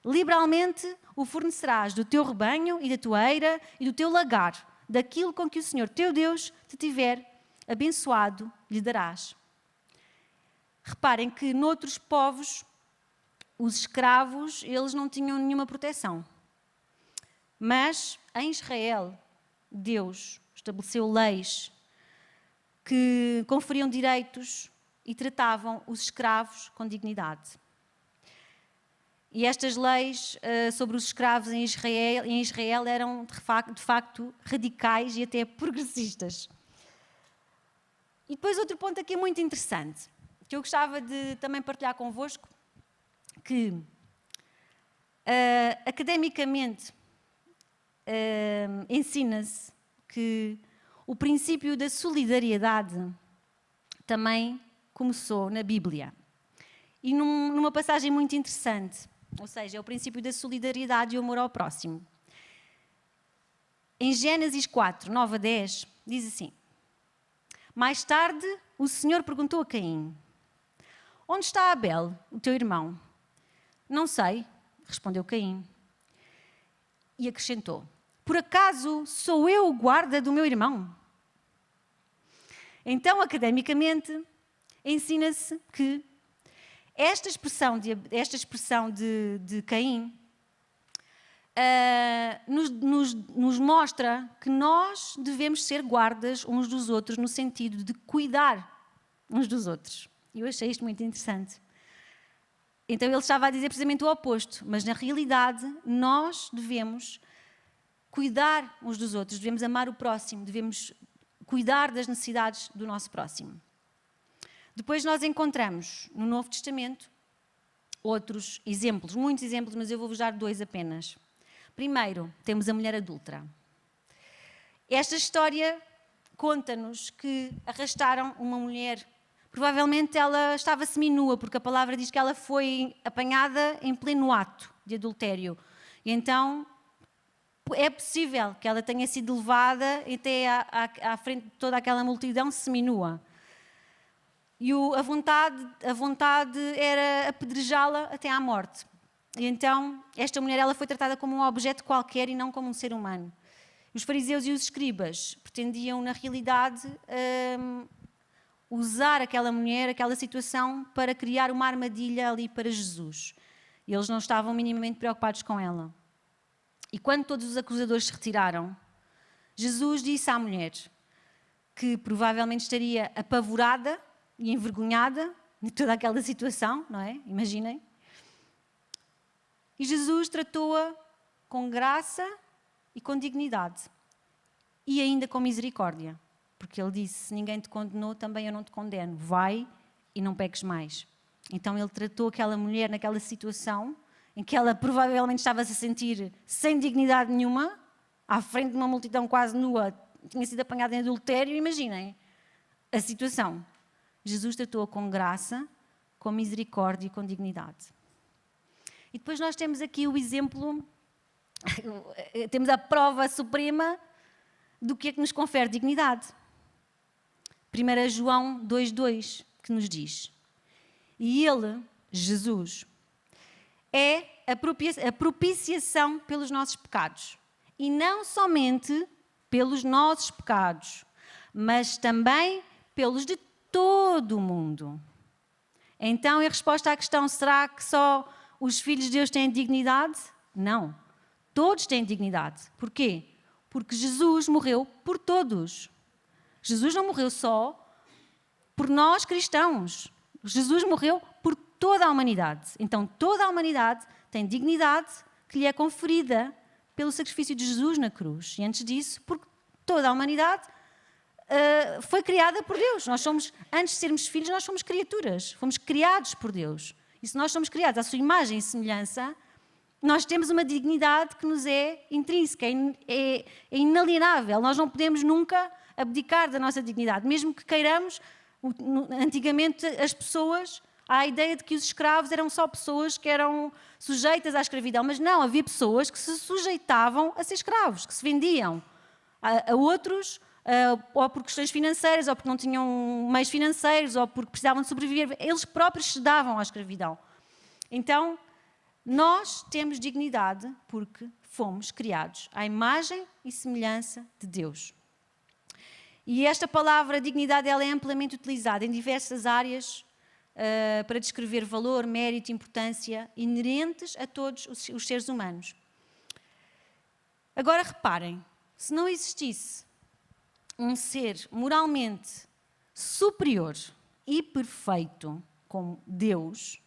Liberalmente o fornecerás do teu rebanho e da tua eira e do teu lagar, daquilo com que o Senhor teu Deus te tiver abençoado, lhe darás. Reparem que noutros povos, os escravos, eles não tinham nenhuma proteção. Mas em Israel, Deus estabeleceu leis que conferiam direitos e tratavam os escravos com dignidade. E estas leis sobre os escravos em Israel eram de facto radicais e até progressistas. E depois outro ponto aqui muito interessante, que eu gostava de também partilhar convosco, que academicamente ensina-se que o princípio da solidariedade também começou na Bíblia. E numa passagem muito interessante, ou seja, é o princípio da solidariedade e o amor ao próximo. Em Gênesis 4, 9 a 10, diz assim: Mais tarde, o Senhor perguntou a Caim: Onde está Abel, o teu irmão? Não sei, respondeu Caim. E acrescentou: Por acaso sou eu o guarda do meu irmão? Então, academicamente, ensina-se que esta expressão de Caim nos mostra que nós devemos ser guardas uns dos outros, no sentido de cuidar uns dos outros. E eu achei isto muito interessante. Então ele estava a dizer precisamente o oposto, mas na realidade nós devemos cuidar uns dos outros, devemos amar o próximo, devemos cuidar das necessidades do nosso próximo. Depois nós encontramos no Novo Testamento outros exemplos, muitos exemplos, mas eu vou-vos dar 2 apenas. Primeiro, temos a mulher adúltera. Esta história conta-nos que arrastaram uma mulher. Provavelmente ela estava seminua, porque a palavra diz que ela foi apanhada em pleno ato de adultério. E então é possível que ela tenha sido levada até à frente de toda aquela multidão seminua. E a vontade era apedrejá-la até à morte. E então esta mulher ela foi tratada como um objeto qualquer e não como um ser humano. Os fariseus e os escribas pretendiam, na realidade, usar aquela mulher, aquela situação, para criar uma armadilha ali para Jesus. E eles não estavam minimamente preocupados com ela. E quando todos os acusadores se retiraram, Jesus disse à mulher que provavelmente estaria apavorada e envergonhada de toda aquela situação, não é? Imaginem. E Jesus tratou-a com graça e com dignidade. E ainda com misericórdia. Porque ele disse: se ninguém te condenou, também eu não te condeno. Vai e não peques mais. Então ele tratou aquela mulher naquela situação em que ela provavelmente estava-se a sentir sem dignidade nenhuma, à frente de uma multidão quase nua, tinha sido apanhada em adultério. Imaginem a situação. Jesus tratou-a com graça, com misericórdia e com dignidade. E depois nós temos aqui o exemplo, temos a prova suprema do que é que nos confere dignidade. 1 João 2,2, que nos diz: E ele, Jesus, é a propiciação pelos nossos pecados. E não somente pelos nossos pecados, mas também pelos de todo o mundo. Então, em resposta à questão, será que só os filhos de Deus têm dignidade? Não. Todos têm dignidade. Porquê? Porque Jesus morreu por todos. Jesus não morreu só por nós cristãos. Jesus morreu por toda a humanidade. Então, toda a humanidade tem dignidade que lhe é conferida pelo sacrifício de Jesus na cruz. E antes disso, porque toda a humanidade foi criada por Deus. Nós somos, antes de sermos filhos, nós somos criaturas. Fomos criados por Deus. E se nós somos criados à sua imagem e semelhança, nós temos uma dignidade que nos é intrínseca, é inalienável. Nós não podemos nunca abdicar da nossa dignidade. Mesmo que queiramos, antigamente as pessoas, há a ideia de que os escravos eram só pessoas que eram sujeitas à escravidão. Mas não, havia pessoas que se sujeitavam a ser escravos, que se vendiam a outros, ou por questões financeiras, ou porque não tinham meios financeiros, ou porque precisavam de sobreviver. Eles próprios se davam à escravidão. Então, nós temos dignidade porque fomos criados à imagem e semelhança de Deus. E esta palavra dignidade ela é amplamente utilizada em diversas áreas para descrever valor, mérito, importância inerentes a todos os seres humanos. Agora reparem, se não existisse um ser moralmente superior e perfeito como Deus,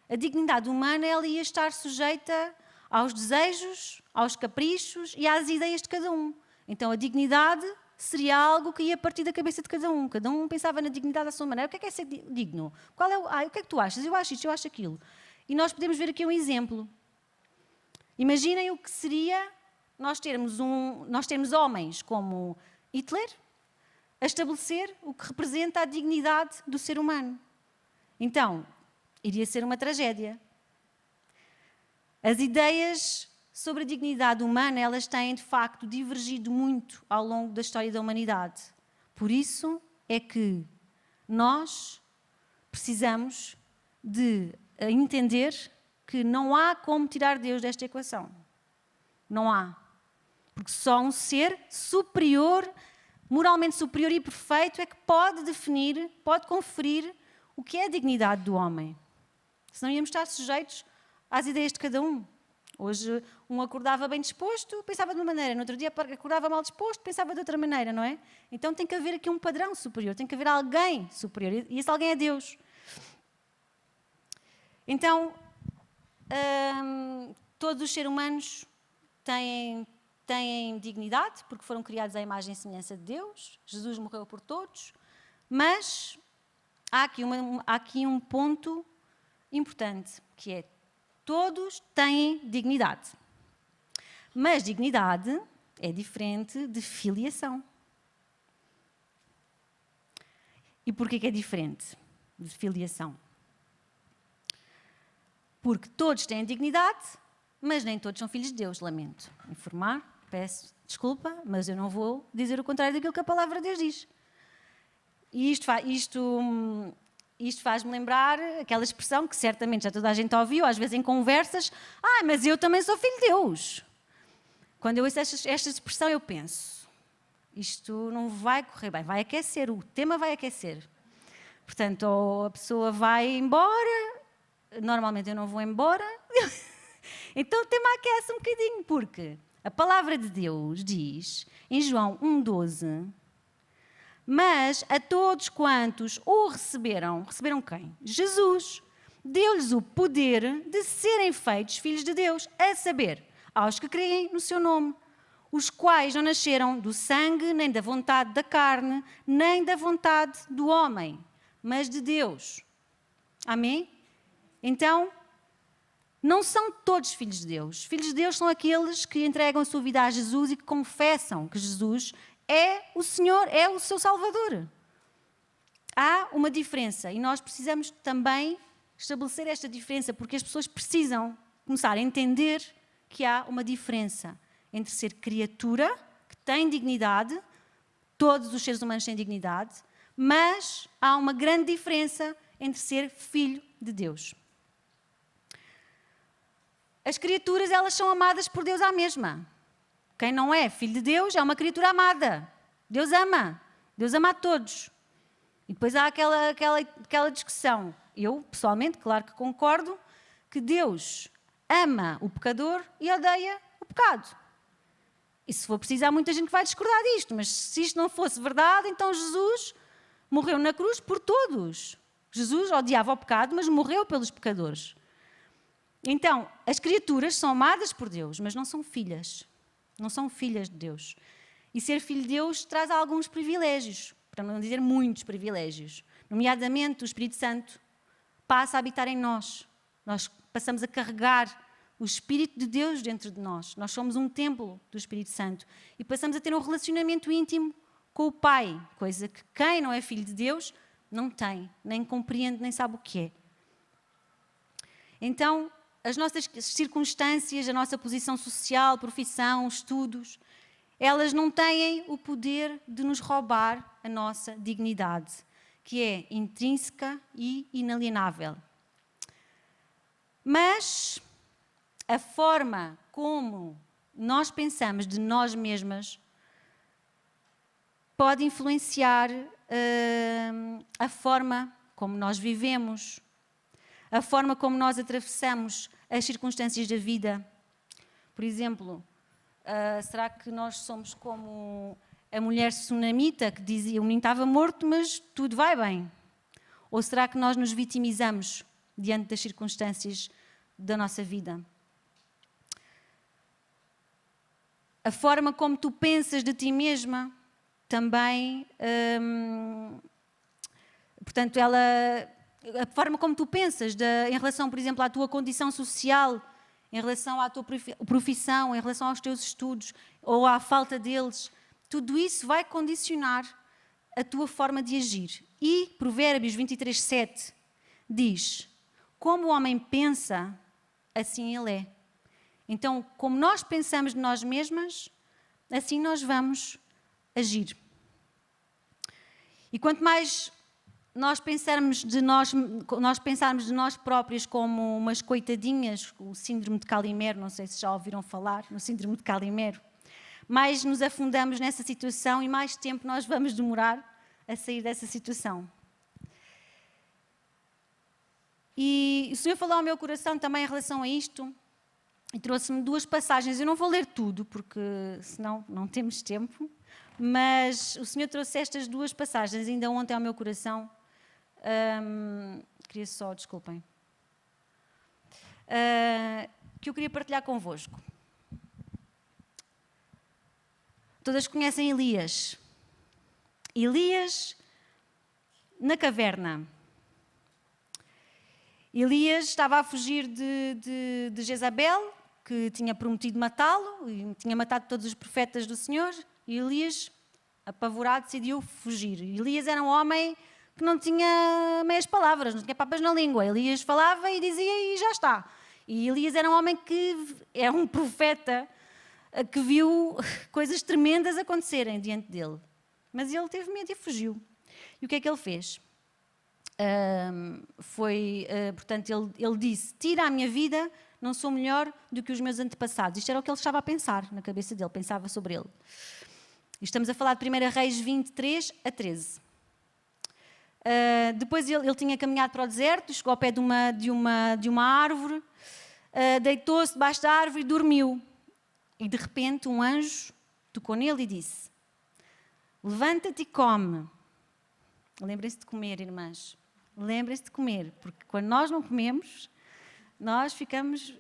a dignidade humana ela ia estar sujeita aos desejos, aos caprichos e às ideias de cada um. Então a dignidade seria algo que ia partir da cabeça de cada um. Cada um pensava na dignidade da sua maneira. O que é ser digno? O que é que tu achas? Eu acho isto, eu acho aquilo. E nós podemos ver aqui um exemplo. Imaginem o que seria nós termos homens como Hitler a estabelecer o que representa a dignidade do ser humano. Então, iria ser uma tragédia. As ideias sobre a dignidade humana, elas têm de facto divergido muito ao longo da história da humanidade. Por isso é que nós precisamos de entender que não há como tirar Deus desta equação. Não há. Porque só um ser superior, moralmente superior e perfeito é que pode definir, pode conferir o que é a dignidade do homem. Senão íamos estar sujeitos às ideias de cada um. Hoje, um acordava bem disposto, pensava de uma maneira. No outro dia, acordava mal disposto, pensava de outra maneira, não é? Então tem que haver aqui um padrão superior, tem que haver alguém superior. E esse alguém é Deus. Então, todos os seres humanos têm dignidade, porque foram criados à imagem e semelhança de Deus. Jesus morreu por todos. Mas há aqui um ponto importante, que é todos têm dignidade. Mas dignidade é diferente de filiação. E porquê que é diferente de filiação? Porque todos têm dignidade, mas nem todos são filhos de Deus. Lamento informar, peço desculpa, mas eu não vou dizer o contrário daquilo que a palavra de Deus diz. E isto faz-me lembrar aquela expressão que certamente já toda a gente ouviu, às vezes em conversas, mas eu também sou filho de Deus. Quando eu ouço esta expressão, eu penso, isto não vai correr bem, vai aquecer, o tema vai aquecer. Portanto, ou a pessoa vai embora, normalmente eu não vou embora, então o tema aquece um bocadinho, porque a palavra de Deus diz, em João 1,12, mas a todos quantos o receberam quem? Jesus. Deu-lhes o poder de serem feitos filhos de Deus, a saber, aos que creem no seu nome, os quais não nasceram do sangue, nem da vontade da carne, nem da vontade do homem, mas de Deus. Amém? Então, não são todos filhos de Deus. Filhos de Deus são aqueles que entregam a sua vida a Jesus e que confessam que Jesus é o Senhor, é o seu Salvador. Há uma diferença e nós precisamos também estabelecer esta diferença, porque as pessoas precisam começar a entender que há uma diferença entre ser criatura, que tem dignidade, todos os seres humanos têm dignidade, mas há uma grande diferença entre ser filho de Deus. As criaturas, elas são amadas por Deus à mesma. Quem não é filho de Deus é uma criatura amada. Deus ama a todos. E depois há aquela discussão. Eu, pessoalmente, claro que concordo que Deus ama o pecador e odeia o pecado. E se for preciso, há muita gente que vai discordar disto, mas se isto não fosse verdade, então Jesus morreu na cruz por todos. Jesus odiava o pecado, mas morreu pelos pecadores. Então, as criaturas são amadas por Deus, mas não são filhas. Não são filhas de Deus. E ser filho de Deus traz alguns privilégios, para não dizer muitos privilégios. Nomeadamente, o Espírito Santo passa a habitar em nós. Nós passamos a carregar o Espírito de Deus dentro de nós. Nós somos um templo do Espírito Santo. E passamos a ter um relacionamento íntimo com o Pai, coisa que quem não é filho de Deus não tem, nem compreende, nem sabe o que é. Então, as nossas circunstâncias, a nossa posição social, profissão, estudos, elas não têm o poder de nos roubar a nossa dignidade, que é intrínseca e inalienável. Mas a forma como nós pensamos de nós mesmas pode influenciar a forma como nós vivemos, a forma como nós atravessamos as circunstâncias da vida. Por exemplo, será que nós somos como a mulher sunamita que dizia o menino estava morto, mas tudo vai bem? Ou será que nós nos vitimizamos diante das circunstâncias da nossa vida? A forma como tu pensas de ti mesma também, portanto, a forma como tu pensas em relação, por exemplo, à tua condição social, em relação à tua profissão, em relação aos teus estudos ou à falta deles, tudo isso vai condicionar a tua forma de agir. E Provérbios 23:7 diz: como o homem pensa, assim ele é. Então, como nós pensamos de nós mesmas, assim nós vamos agir. E quanto mais nós pensarmos de nós próprios como umas coitadinhas, o síndrome de Calimero, não sei se já ouviram falar no síndrome de Calimero, mais nos afundamos nessa situação e mais tempo nós vamos demorar a sair dessa situação. E o Senhor falou ao meu coração também em relação a isto e trouxe-me 2 passagens. Eu não vou ler tudo, porque senão não temos tempo, mas o Senhor trouxe estas 2 passagens ainda ontem ao meu coração. Queria só, desculpem, que eu queria partilhar convosco. Todas conhecem Elias. Elias na caverna. Elias estava a fugir de Jezabel, que tinha prometido matá-lo e tinha matado todos os profetas do Senhor. E Elias, apavorado, decidiu fugir. Elias era um homem que não tinha meias palavras, não tinha papas na língua. Elias falava e dizia e já está. E Elias era um homem que era um profeta que viu coisas tremendas acontecerem diante dele. Mas ele teve medo e fugiu. E o que é que ele fez? Portanto, ele disse: tira a minha vida, não sou melhor do que os meus antepassados. Isto era o que ele estava a pensar na cabeça dele, pensava sobre ele. E estamos a falar de 1 Reis 23:13. Depois ele tinha caminhado para o deserto, chegou ao pé de uma árvore, deitou-se debaixo da árvore e dormiu. E de repente um anjo tocou nele e disse: levanta-te e come. Lembrem-se de comer, irmãs. Lembrem-se de comer, porque quando nós não comemos, nós ficamos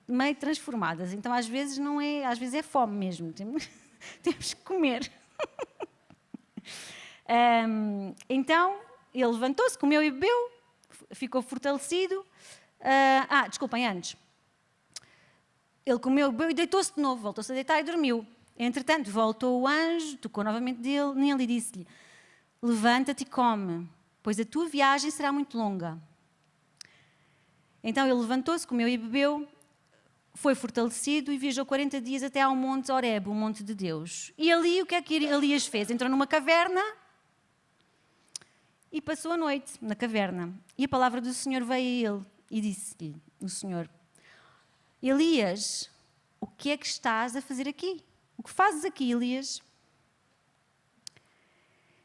meio transformadas. Então às vezes não é, às vezes é fome mesmo. Temos que comer. Então ele levantou-se, comeu e bebeu, ficou fortalecido. Desculpem, antes. Ele comeu, bebeu e deitou-se de novo, voltou-se a deitar e dormiu. Entretanto, voltou o anjo, tocou novamente nele e disse-lhe: levanta-te e come, pois a tua viagem será muito longa. Então ele levantou-se, comeu e bebeu, foi fortalecido e viajou 40 dias até ao monte Horebe, o monte de Deus. E ali o que é que Elias fez? Entrou numa caverna e passou a noite na caverna. E a palavra do Senhor veio a ele e disse-lhe o Senhor: Elias, o que é que estás a fazer aqui? O que fazes aqui, Elias?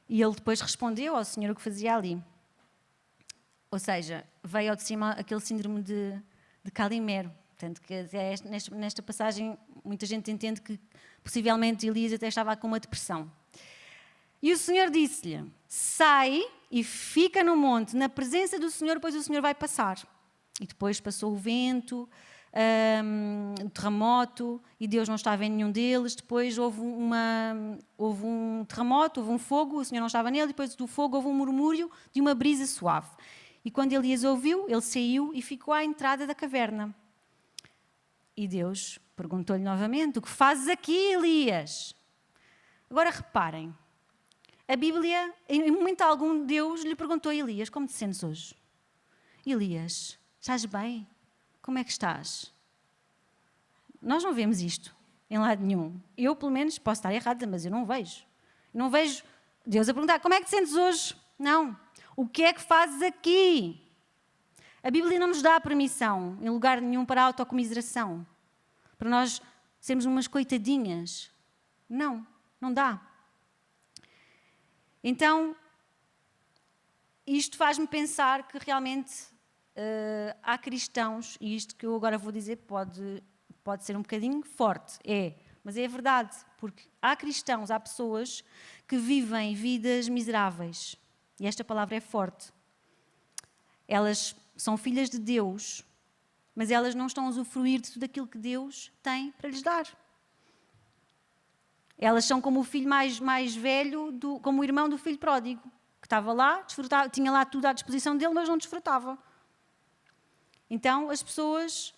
E ele depois respondeu ao Senhor o que fazia ali. Ou seja, veio ao de cima aquele síndrome de Calimero. Portanto, que até nesta passagem muita gente entende que possivelmente Elias até estava com uma depressão. E o Senhor disse-lhe: sai e fica no monte, na presença do Senhor, pois o Senhor vai passar. E depois passou o vento, o terremoto, e Deus não estava em nenhum deles. Depois houve um terremoto, houve um fogo, o Senhor não estava nele. Depois do fogo houve um murmúrio de uma brisa suave. E quando Elias ouviu, ele saiu e ficou à entrada da caverna. E Deus perguntou-lhe novamente: o que fazes aqui, Elias? Agora reparem, a Bíblia, em momento algum, Deus lhe perguntou a Elias: como te sentes hoje? Elias, estás bem? Como é que estás? Nós não vemos isto em lado nenhum. Eu, pelo menos, posso estar errada, mas eu não vejo. Não vejo Deus a perguntar: como é que te sentes hoje? Não. O que é que fazes aqui? A Bíblia não nos dá permissão, em lugar nenhum, para a autocomiseração. Para nós sermos umas coitadinhas. Não, não dá. Então, isto faz-me pensar que realmente há cristãos, e isto que eu agora vou dizer pode ser um bocadinho forte, mas é verdade, porque há cristãos, há pessoas que vivem vidas miseráveis. E esta palavra é forte. Elas são filhas de Deus, mas elas não estão a usufruir de tudo aquilo que Deus tem para lhes dar. Elas são como o filho mais velho, como o irmão do filho pródigo, que estava lá, tinha lá tudo à disposição dele, mas não desfrutava. Então, as pessoas...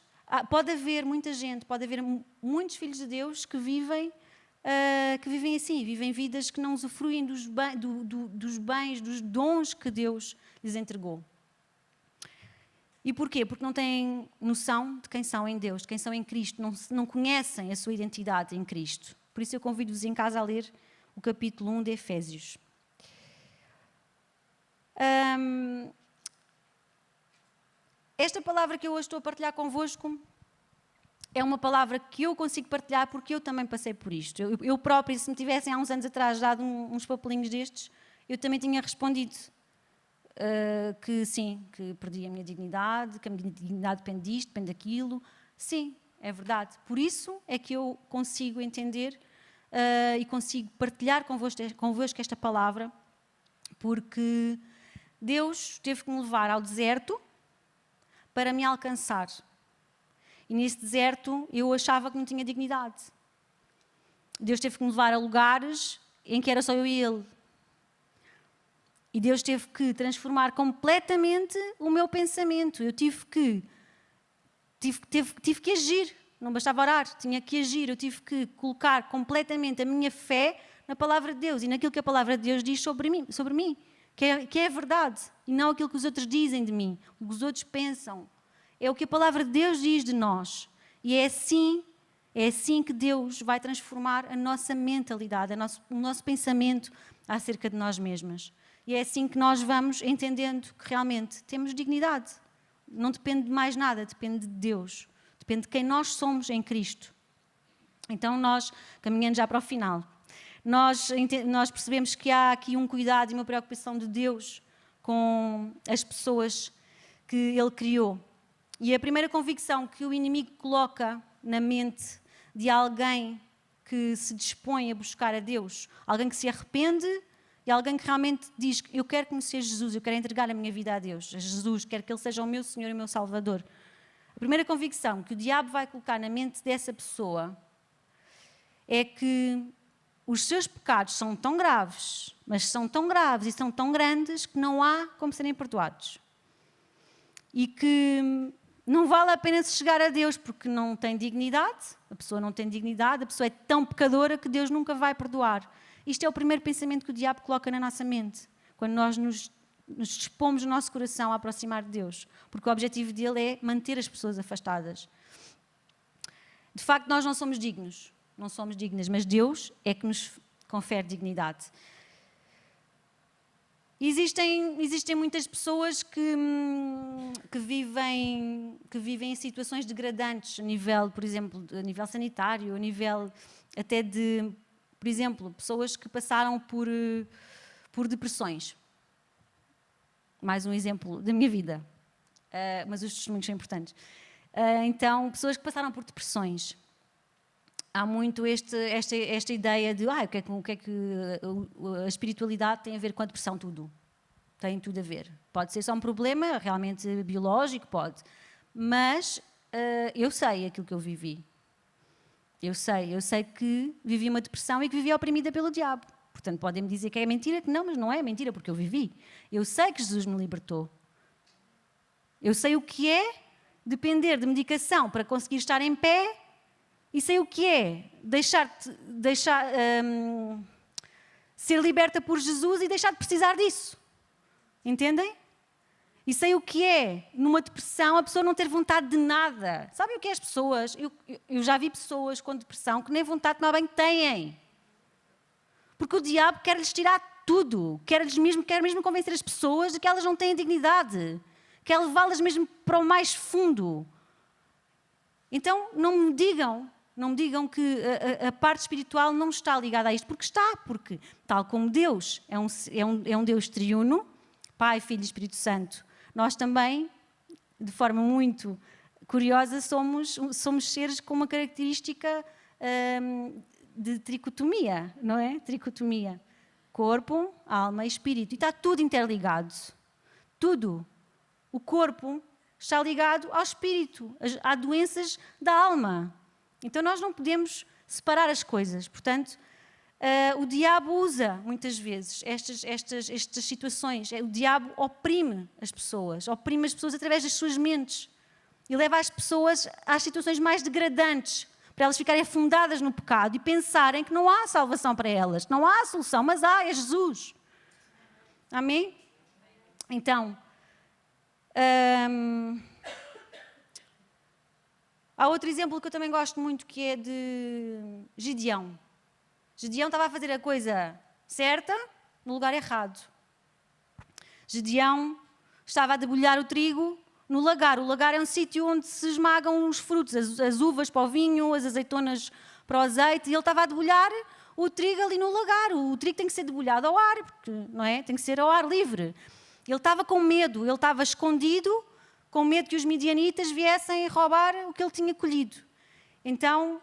Pode haver muita gente, pode haver muitos filhos de Deus que vivem assim, vivem vidas que não usufruem dos bens, dos dons que Deus lhes entregou. E porquê? Porque não têm noção de quem são em Deus, de quem são em Cristo, não conhecem a sua identidade em Cristo. Por isso eu convido-vos em casa a ler o capítulo 1 de Efésios. Esta palavra que eu hoje estou a partilhar convosco é uma palavra que eu consigo partilhar porque eu também passei por isto. Eu própria, se me tivessem há uns anos atrás dado uns papelinhos destes, eu também tinha respondido que sim, que perdi a minha dignidade, que a minha dignidade depende disto, depende daquilo. Sim, é verdade. Por isso é que eu consigo entender e consigo partilhar convosco esta palavra, porque Deus teve que me levar ao deserto para me alcançar. E nesse deserto eu achava que não tinha dignidade. Deus teve que me levar a lugares em que era só eu e Ele. E Deus teve que transformar completamente o meu pensamento. Eu tive que agir. Não bastava orar, tinha que agir. Eu tive que colocar completamente a minha fé na palavra de Deus e naquilo que a palavra de Deus diz sobre mim, que é verdade. E não aquilo que os outros dizem de mim, o que os outros pensam. É o que a palavra de Deus diz de nós. E é assim que Deus vai transformar a nossa mentalidade, o nosso pensamento acerca de nós mesmas. E é assim que nós vamos entendendo que realmente temos dignidade. Não depende de mais nada, depende de Deus. Depende de quem nós somos em Cristo. Então nós, caminhando já para o final, nós percebemos que há aqui um cuidado e uma preocupação de Deus com as pessoas que Ele criou. E a primeira convicção que o inimigo coloca na mente de alguém que se dispõe a buscar a Deus, alguém que se arrepende e alguém que realmente diz: eu quero conhecer Jesus, eu quero entregar a minha vida a Deus, a Jesus, quero que Ele seja o meu Senhor e o meu Salvador. A primeira convicção que o diabo vai colocar na mente dessa pessoa é que os seus pecados são tão graves, mas são tão graves e são tão grandes que não há como serem perdoados. E que não vale a pena se chegar a Deus porque não tem dignidade, a pessoa não tem dignidade, a pessoa é tão pecadora que Deus nunca vai perdoar. Isto é o primeiro pensamento que o diabo coloca na nossa mente, quando nós nos dispomos o nosso coração a aproximar de Deus, porque o objetivo dele é manter as pessoas afastadas. De facto, nós não somos dignos, não somos dignas, mas Deus é que nos confere dignidade. Existem muitas pessoas que vivem em situações degradantes, a nível, por exemplo, a nível sanitário, a nível até de, por exemplo, pessoas que passaram por por depressões. Mais um exemplo da minha vida. Mas os testemunhos são importantes. Então, pessoas que passaram por depressões. Há muito esta ideia de o que é que a espiritualidade tem a ver com a depressão? Tudo. Tem tudo a ver. Pode ser só um problema realmente biológico, pode. Mas eu sei aquilo que eu vivi. Eu sei que vivi uma depressão e que vivi oprimida pelo diabo. Portanto, podem-me dizer que é mentira, que não, mas não é mentira, porque eu vivi. Eu sei que Jesus me libertou. Eu sei o que é depender de medicação para conseguir estar em pé e sei o que é ser liberta por Jesus e deixar de precisar disso. Entendem? E sei o que é, numa depressão, a pessoa não ter vontade de nada. Sabem o que é as pessoas? Eu já vi pessoas com depressão que nem vontade de tomar banho têm. Porque o diabo quer-lhes tirar tudo. Quer mesmo convencer as pessoas de que elas não têm dignidade. Quer levá-las mesmo para o mais fundo. Então, não me digam que a parte espiritual não está ligada a isto. Porque tal como Deus é um Deus triuno, Pai, Filho e Espírito Santo, nós também, de forma muito curiosa, somos seres com uma característica de tricotomia, não é? Tricotomia. Corpo, alma e espírito. E está tudo interligado. Tudo. O corpo está ligado ao espírito. Há doenças da alma. Então nós não podemos separar as coisas. Portanto, o diabo usa, muitas vezes, estas situações. O diabo oprime as pessoas através das suas mentes. E leva as pessoas às situações mais degradantes, para elas ficarem afundadas no pecado e pensarem que não há salvação para elas, não há solução, mas é Jesus. Amém? Então, há outro exemplo que eu também gosto muito, que é de Gideão. Gideão estava a fazer a coisa certa no lugar errado. Gideão estava a debulhar o trigo no lagar. O lagar é um sítio onde se esmagam os frutos, as uvas para o vinho, as azeitonas para o azeite, e ele estava a debulhar o trigo ali no lagar. O trigo tem que ser debulhado ao ar, porque, não é? Tem que ser ao ar livre. Ele estava com medo, ele estava escondido, com medo que os midianitas viessem roubar o que ele tinha colhido. Então,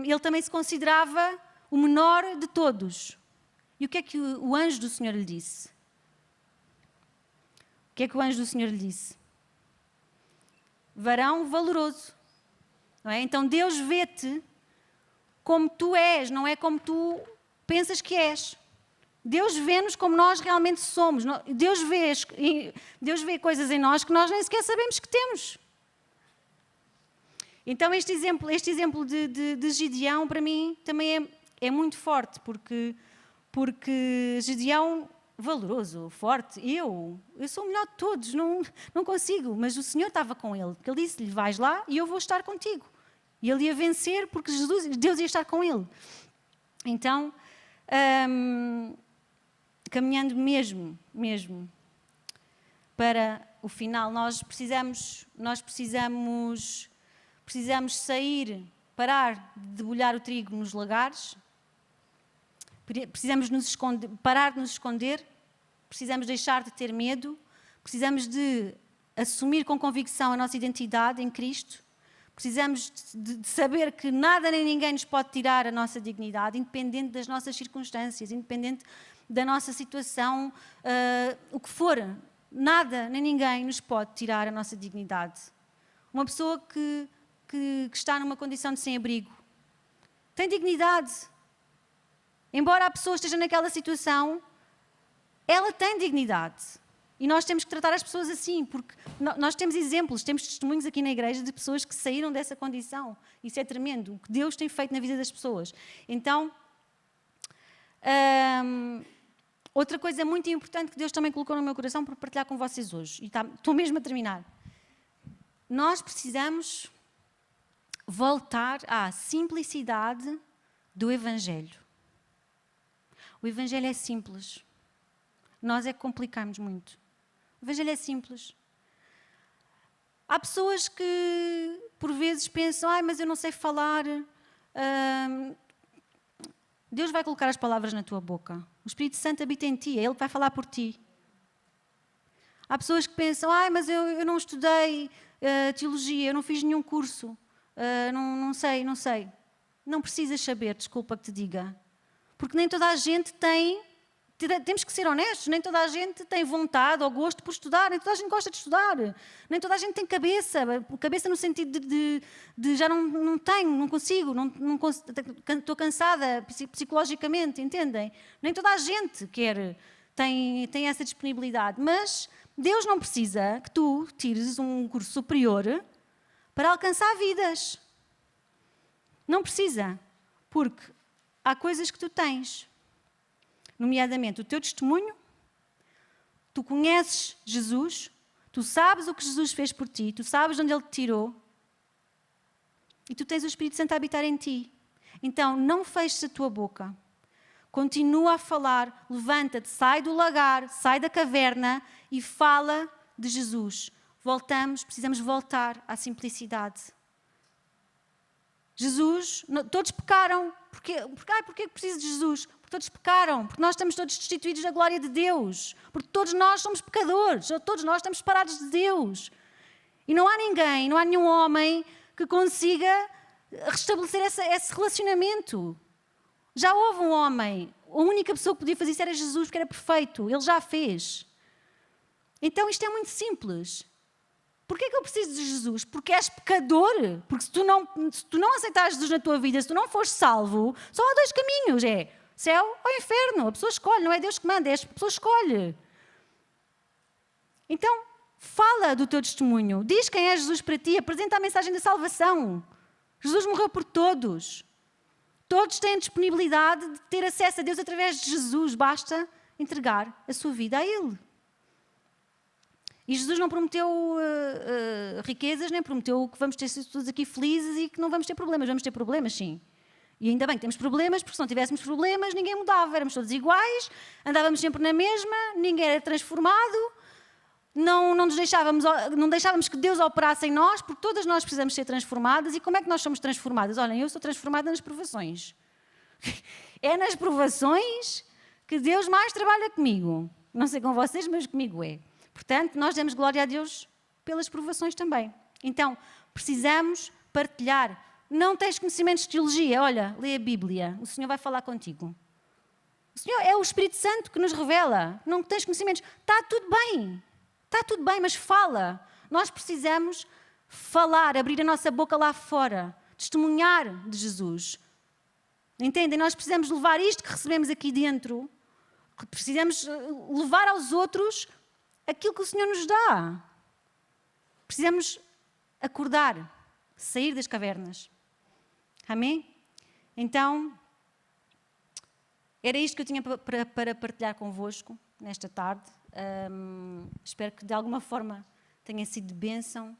ele também se considerava o menor de todos. E o que é que o anjo do Senhor lhe disse? O que é que o anjo do Senhor lhe disse? Varão valoroso. Não é? Então Deus vê-te como tu és, não é como tu pensas que és. Deus vê-nos como nós realmente somos. Deus vê coisas em nós que nós nem sequer sabemos que temos. Então este exemplo de Gideão, para mim, também é muito forte, porque Gideão, valoroso, forte, eu sou o melhor de todos, não consigo, mas o Senhor estava com ele, porque ele disse-lhe, vais lá e eu vou estar contigo. E ele ia vencer porque Deus ia estar com ele. Então, caminhando mesmo para o final, nós precisamos sair, parar de debulhar o trigo nos lagares, precisamos parar de nos esconder, precisamos deixar de ter medo, precisamos de assumir com convicção a nossa identidade em Cristo, precisamos de saber que nada nem ninguém nos pode tirar a nossa dignidade, independente das nossas circunstâncias, independente da nossa situação, o que for, nada nem ninguém nos pode tirar a nossa dignidade. Uma pessoa que está numa condição de sem-abrigo tem dignidade. Embora a pessoa esteja naquela situação, ela tem dignidade. E nós temos que tratar as pessoas assim, porque nós temos exemplos, temos testemunhos aqui na igreja de pessoas que saíram dessa condição. Isso é tremendo, o que Deus tem feito na vida das pessoas. Então, outra coisa muito importante que Deus também colocou no meu coração para partilhar com vocês hoje, e estou mesmo a terminar. Nós precisamos voltar à simplicidade do Evangelho. O Evangelho é simples. Nós é que complicamos muito. O Evangelho é simples. Há pessoas que, por vezes, pensam, mas eu não sei falar, Deus vai colocar as palavras na tua boca. O Espírito Santo habita em ti, é Ele que vai falar por ti. Há pessoas que pensam, mas eu não estudei teologia, eu não fiz nenhum curso, não sei. Não precisas saber, desculpa que te diga. Porque nem toda a gente temos que ser honestos, nem toda a gente tem vontade ou gosto por estudar, nem toda a gente gosta de estudar, nem toda a gente tem cabeça no sentido de já não tenho, não consigo, estou cansada psicologicamente, entendem? Nem toda a gente tem essa disponibilidade, mas Deus não precisa que tu tires um curso superior para alcançar vidas. Não precisa, porque há coisas que tu tens, nomeadamente o teu testemunho, tu conheces Jesus, tu sabes o que Jesus fez por ti, tu sabes de onde Ele te tirou e tu tens o Espírito Santo a habitar em ti. Então, não feches a tua boca, continua a falar, levanta-te, sai do lagar, sai da caverna e fala de Jesus. Precisamos voltar à simplicidade. Jesus, todos pecaram. Porquê preciso de Jesus? Porque todos pecaram, porque nós estamos todos destituídos da glória de Deus, porque todos nós somos pecadores, todos nós estamos separados de Deus. E não há ninguém, não há nenhum homem que consiga restabelecer esse relacionamento. Já houve um homem, a única pessoa que podia fazer isso era Jesus, porque era perfeito, ele já fez. Então isto é muito simples. Porquê que eu preciso de Jesus? Porque és pecador. Porque se tu não aceitares Jesus na tua vida, se tu não fores salvo, só há dois caminhos, é céu ou inferno. A pessoa escolhe, não é Deus que manda, a pessoa escolhe. Então, fala do teu testemunho. Diz quem é Jesus para ti, apresenta a mensagem da salvação. Jesus morreu por todos. Todos têm disponibilidade de ter acesso a Deus através de Jesus. Basta entregar a sua vida a Ele. E Jesus não prometeu riquezas, nem prometeu que vamos ter todos aqui felizes e que não vamos ter problemas. Vamos ter problemas, sim. E ainda bem que temos problemas, porque se não tivéssemos problemas, ninguém mudava. Éramos todos iguais, andávamos sempre na mesma, ninguém era transformado, não deixávamos que Deus operasse em nós, porque todas nós precisamos ser transformadas. E como é que nós somos transformadas? Olhem, eu sou transformada nas provações. É nas provações que Deus mais trabalha comigo. Não sei com vocês, mas comigo é. Portanto, nós damos glória a Deus pelas provações também. Então, precisamos partilhar. Não tens conhecimentos de teologia? Olha, lê a Bíblia. O Senhor vai falar contigo. O Senhor é o Espírito Santo que nos revela. Não tens conhecimentos? Está tudo bem, mas fala. Nós precisamos falar, abrir a nossa boca lá fora, testemunhar de Jesus. Entendem? Nós precisamos levar isto que recebemos aqui dentro, precisamos levar aos outros aquilo que o Senhor nos dá. Precisamos acordar, sair das cavernas. Amém? Então, era isto que eu tinha para partilhar convosco nesta tarde. Espero que de alguma forma tenha sido de bênção.